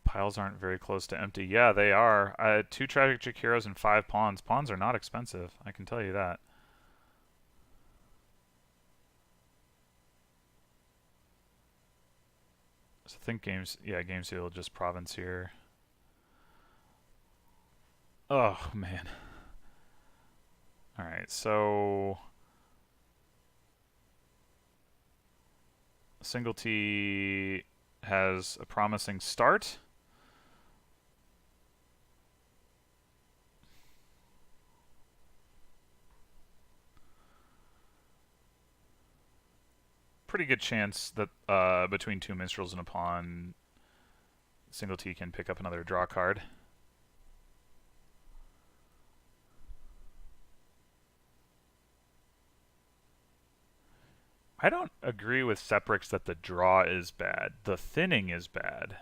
Piles aren't very close to empty. Yeah, they are. 2 tragic heroes and 5 pawns. Pawns are not expensive, I can tell you that. So I think gamesou will just province here. Oh, man. Alright, so singletee has a promising start. Pretty good chance that between 2 minstrels and a pawn, singletee can pick up another draw card. I don't agree with Seprix that the draw is bad. The thinning is bad,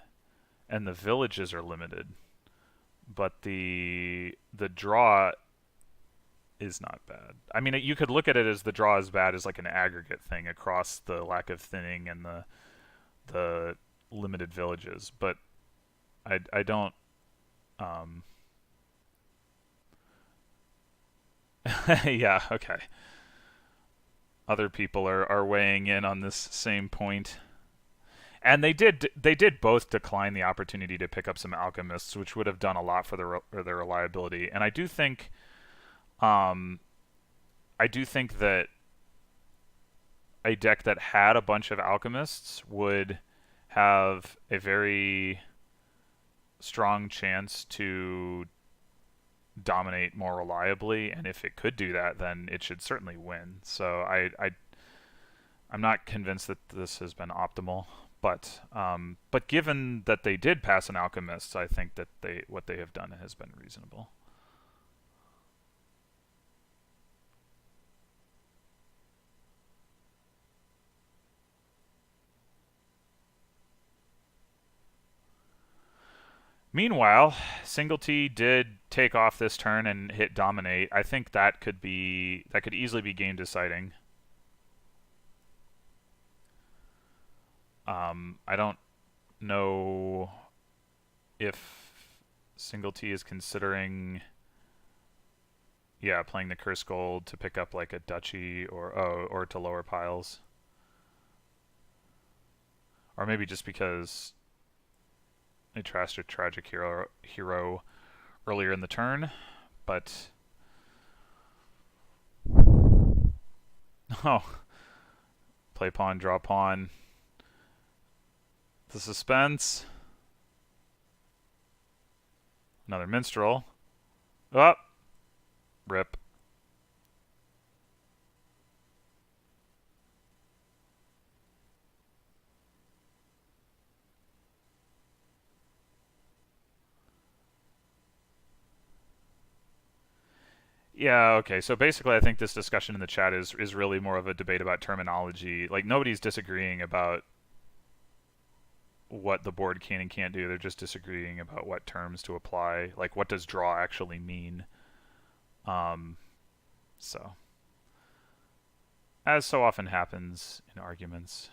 and the villages are limited. But the draw is not bad. I mean, you could look at it as the draw is bad as like an aggregate thing across the lack of thinning and the limited villages. But I don't. Yeah, okay. Other people are weighing in on this same point. And they did both decline the opportunity to pick up some alchemists, which would have done a lot for their reliability. And I do think that a deck that had a bunch of alchemists would have a very strong chance to dominate more reliably, and if it could do that, then it should certainly win. So I'm not convinced that this has been optimal, but given that they did pass an alchemist, I think that what they have done has been reasonable. Meanwhile, singletee did take off this turn and hit dominate. I think that could easily be game deciding. I don't know if singletee is considering, yeah, playing the curse gold to pick up like a duchy or to lower piles, or maybe just because it trashed a tragic hero earlier in the turn, but oh, play pawn, draw pawn. The suspense. Another minstrel. Up. Oh, rip. Yeah, okay. So basically I think this discussion in the chat is really more of a debate about terminology. Like nobody's disagreeing about what the board can and can't do. They're just disagreeing about what terms to apply. Like what does draw actually mean? So as so often happens in arguments.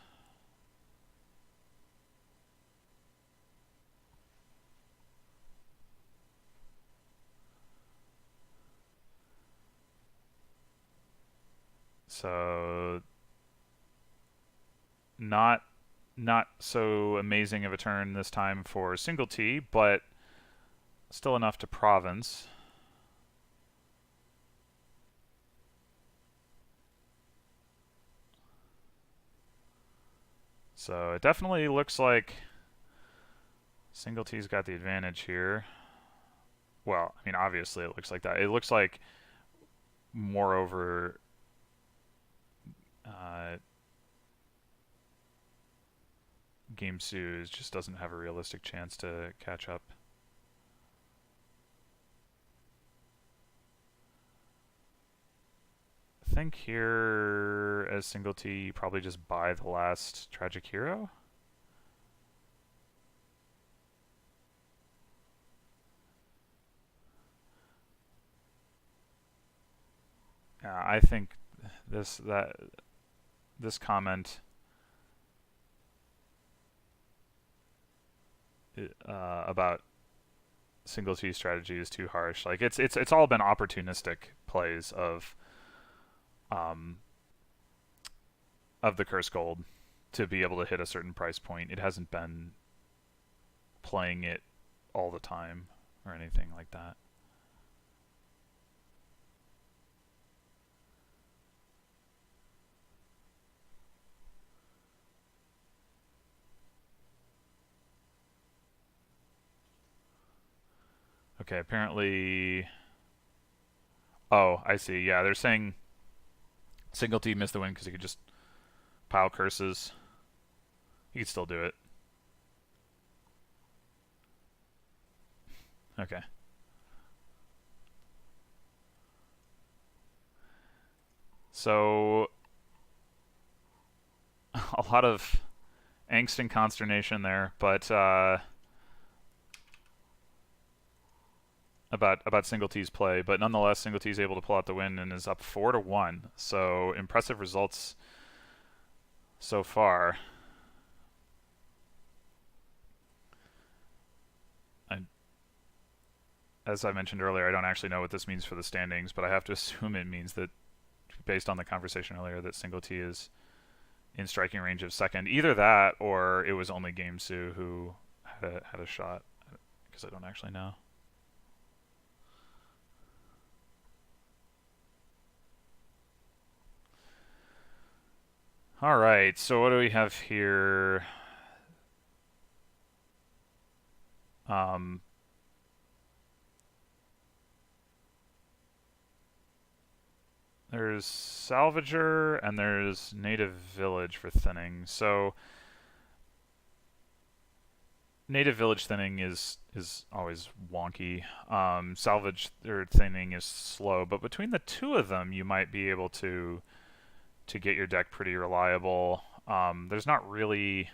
So not so amazing of a turn this time for singletee, but still enough to province. So it definitely looks like singletee's got the advantage here. Well, I mean, obviously it looks like that. It looks like, moreover, gamesou just doesn't have a realistic chance to catch up. I think here, as singletee, you probably just buy the last tragic hero. I think this comment about singletee strategy is too harsh. Like it's all been opportunistic plays of the curse gold to be able to hit a certain price point. It hasn't been playing it all the time or anything like that. Okay, apparently. Oh, I see. Yeah, they're saying singletee missed the win because he could just pile curses. He could still do it. Okay. So a lot of angst and consternation there, but about singletee's play, but nonetheless, singletee's able to pull out the win and is up 4-1. So impressive results so far. As I mentioned earlier, I don't actually know what this means for the standings, but I have to assume it means that, based on the conversation earlier, that singletee is in striking range of second. Either that, or it was only gamesou who had a shot, because I don't actually know. All right, so what do we have here? There's Salvager and there's Native Village for thinning. So Native Village thinning is always wonky. Salvage or thinning is slow, but between the two of them, you might be able to get your deck pretty reliable. There's not really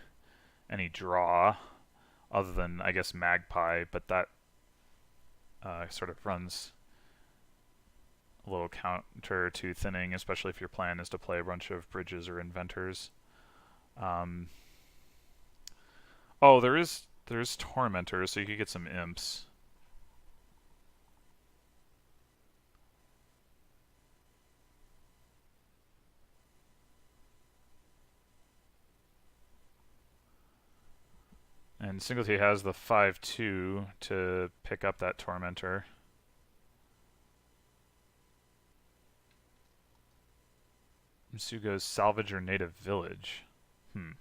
any draw other than, I guess, Magpie, but that sort of runs a little counter to thinning, especially if your plan is to play a bunch of bridges or inventors. Oh, there's tormentors, so you could get some imps. And singletee has the 5/2 to pick up that tormentor. Gamesou goes salvage or native village. Hmm.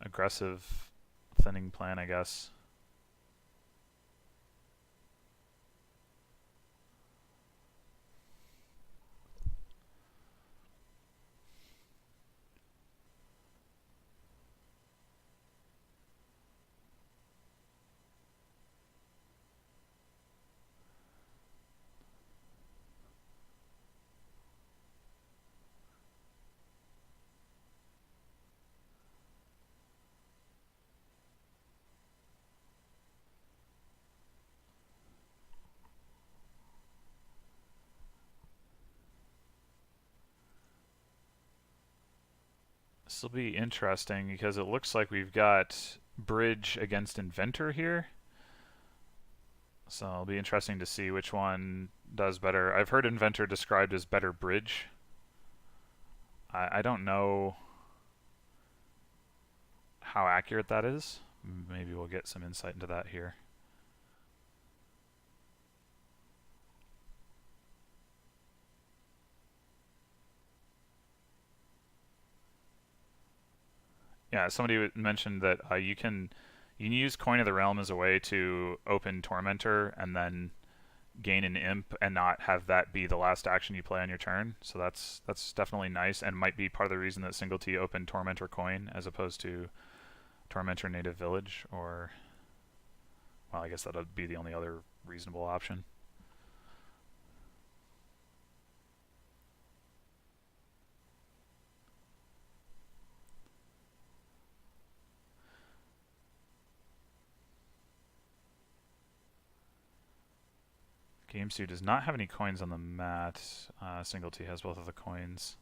Aggressive thinning plan, I guess. This will be interesting because it looks like we've got bridge against inventor here. So it'll be interesting to see which one does better. I've heard inventor described as better bridge. I don't know how accurate that is. Maybe we'll get some insight into that here. Yeah, somebody mentioned that you can use Coin of the Realm as a way to open Tormentor and then gain an imp and not have that be the last action you play on your turn. So that's definitely nice and might be part of the reason that singletee opened Tormentor Coin as opposed to Tormentor Native Village, or well, I guess that would be the only other reasonable option. gamesou does not have any coins on the mat. Singletee has both of the coins.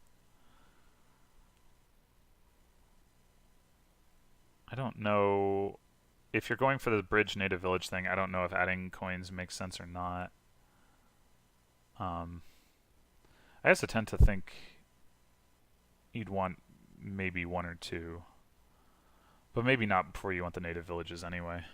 I don't know if you're going for the bridge native village thing. I don't know if adding coins makes sense or not. I guess I tend to think you'd want maybe one or two, but maybe not before you want the native villages anyway.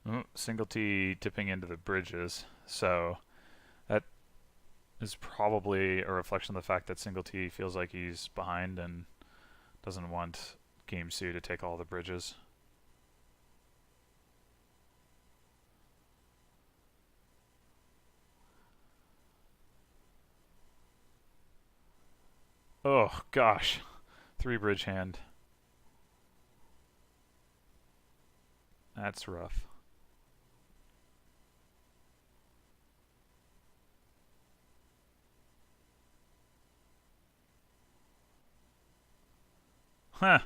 Ooh, singletee tipping into the bridges, so that is probably a reflection of the fact that singletee feels like he's behind and doesn't want gamesou to take all the bridges. Oh gosh, 3 bridge hand. That's rough. Huh.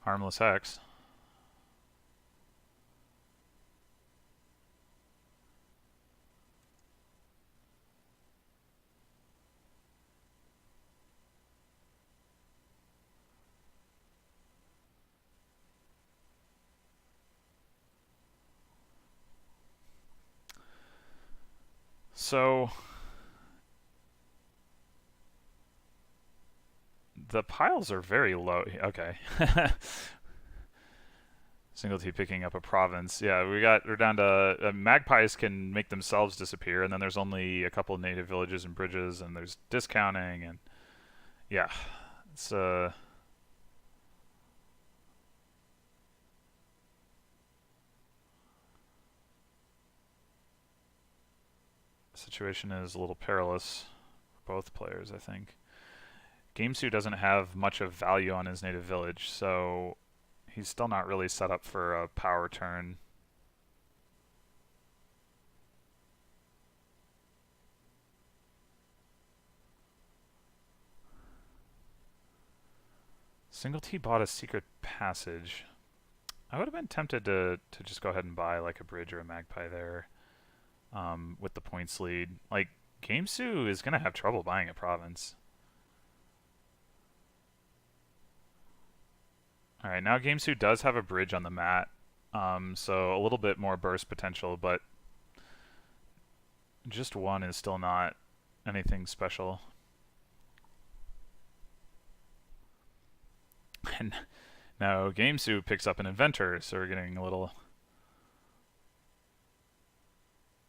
Harmless hex. So the piles are very low. Okay. Singletee picking up a province. Yeah, we're down to magpies can make themselves disappear, and then there's only a couple of native villages and bridges, and there's discounting, and yeah, it's situation is a little perilous for both players, I think. gamesou doesn't have much of value on his native village, so he's still not really set up for a power turn. Singletee bought a secret passage. I would have been tempted to just go ahead and buy like a bridge or a magpie there, with the points lead. Like, gamesou is going to have trouble buying a province. Alright, now gamesou does have a bridge on the mat, so a little bit more burst potential, but just one is still not anything special. And now gamesou picks up an inventor, so we're getting a little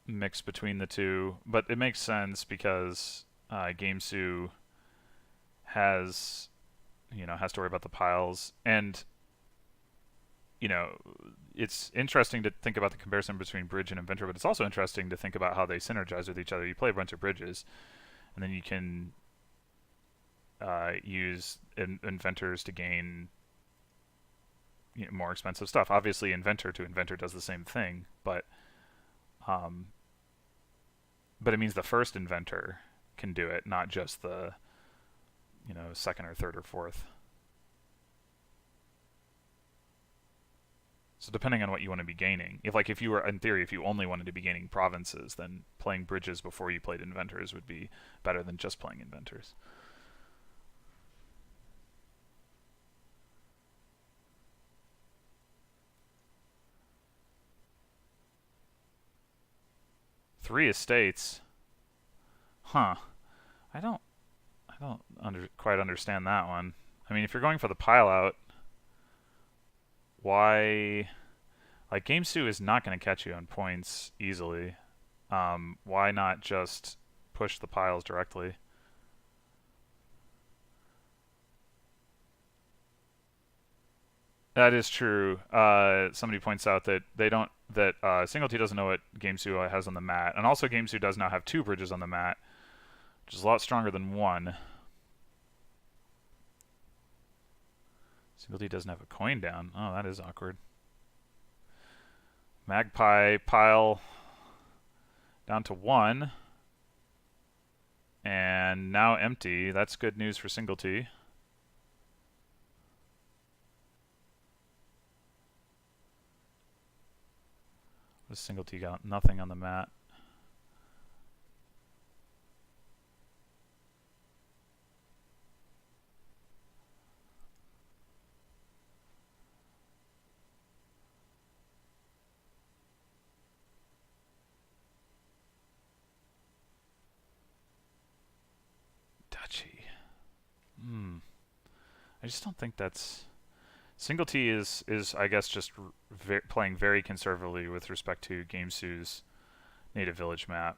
mix between the two, but it makes sense because gamesou has has to worry about the piles, and it's interesting to think about the comparison between bridge and inventor, but it's also interesting to think about how they synergize with each other. You play a bunch of bridges, and then you can use inventors to gain more expensive stuff. Obviously, inventor to inventor does the same thing, but it means the first inventor can do it, not just the second or third or fourth. So depending on what you want to be gaining, if you were, in theory, if you only wanted to be gaining provinces, then playing bridges before you played inventors would be better than just playing inventors. Three estates. Huh. I don't quite understand that one. I mean, if you're going for the pile out, why? Like, gamesou is not going to catch you on points easily. Why not just push the piles directly? That is true. Somebody points out that singletee doesn't know what gamesou has on the mat, and also gamesou does now have 2 bridges on the mat, which is a lot stronger than 1. Singletee doesn't have a coin down. Oh, that is awkward. Magpie pile down to 1. And now empty. That's good news for singletee. What has singletee got? Nothing on the mat. I just don't think that's... Singletee is I guess, just playing very conservatively with respect to gamesou's native village map,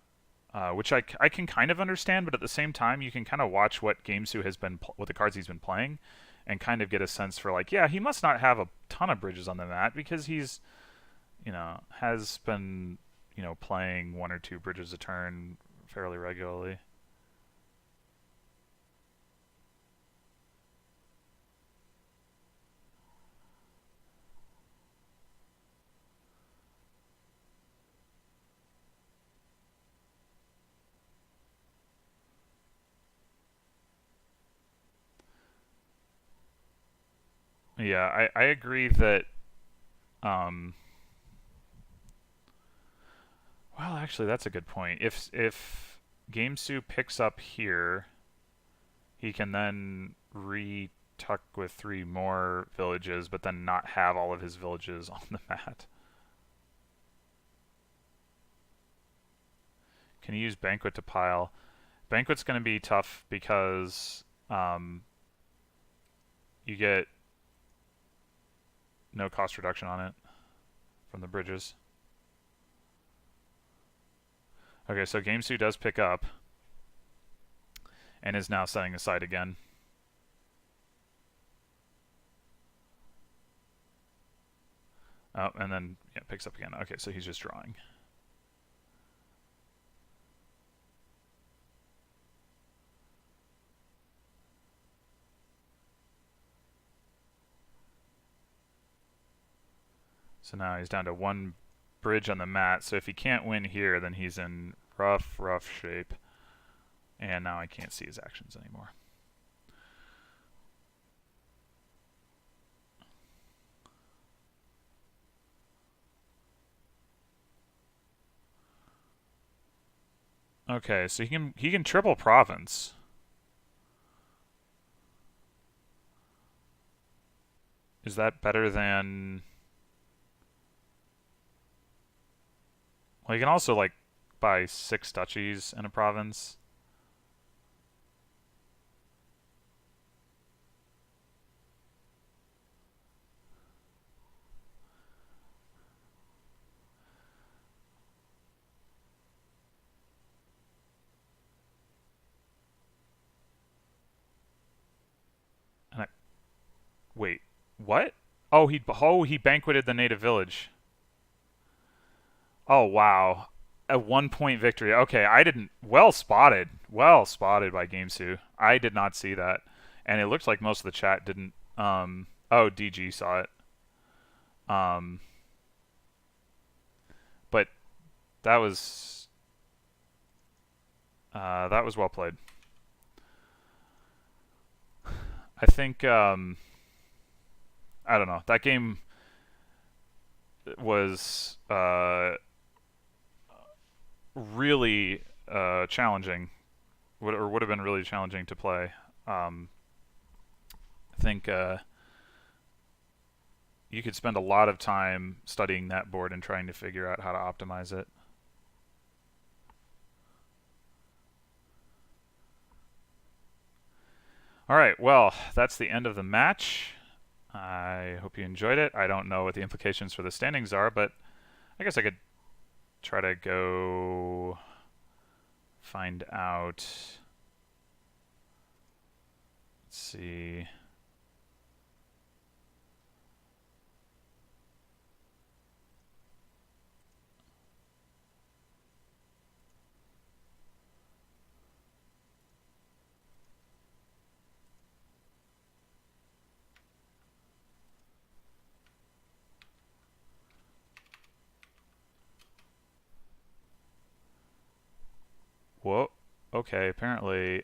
which I can kind of understand, but at the same time, you can kind of watch what gamesou has been, what the cards he's been playing, and kind of get a sense for, like, yeah, he must not have a ton of bridges on the mat because he's, has been, playing 1 or 2 bridges a turn fairly regularly. Yeah, I agree that, well, actually, that's a good point. If gamesou picks up here, he can then re-tuck with 3 more villages, but then not have all of his villages on the mat. Can you use Banquet to pile? Banquet's going to be tough because you get no cost reduction on it from the bridges. Okay, so gamesou does pick up and is now setting aside again. Oh, and then picks up again. Okay, so he's just drawing. So now he's down to 1 bridge on the mat. So if he can't win here, then he's in rough shape. And now I can't see his actions anymore. Okay, so he can triple province. Is that better than? Well, he can also like buy 6 duchies in a province. And I, wait, what? Oh, he banqueted the native village. Oh wow, a 1 point victory. Okay, I didn't. Well spotted by gamesou. I did not see that, and it looks like most of the chat didn't. Oh, DG saw it. Um, but that was that was well played. I think I don't know. That game was really challenging, would have been really challenging to play. I think you could spend a lot of time studying that board and trying to figure out how to optimize it. All right, well, that's the end of the match. I hope you enjoyed it. I don't know what the implications for the standings are, but I guess I could try to go find out. Let's see. Whoa. Okay, apparently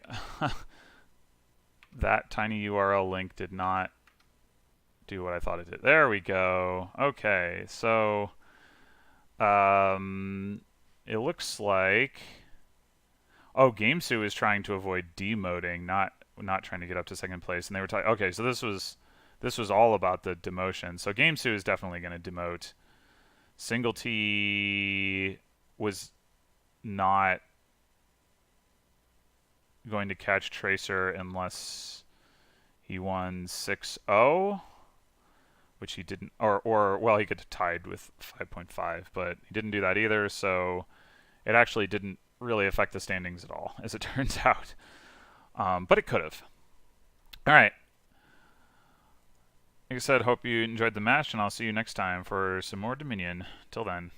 that tiny URL link did not do what I thought it did. There we go. Okay, so it looks like gamesou is trying to avoid demoting, not trying to get up to second place. And they were talking. Okay, so this was all about the demotion. So gamesou is definitely going to demote. Singletee was not going to catch Tracer unless he won 6-0, which he didn't, or well, he could have tied with 5.5, but he didn't do that either, so it actually didn't really affect the standings at all, as it turns out. But it could have. All right. Like I said, hope you enjoyed the match, and I'll see you next time for some more Dominion. Till then.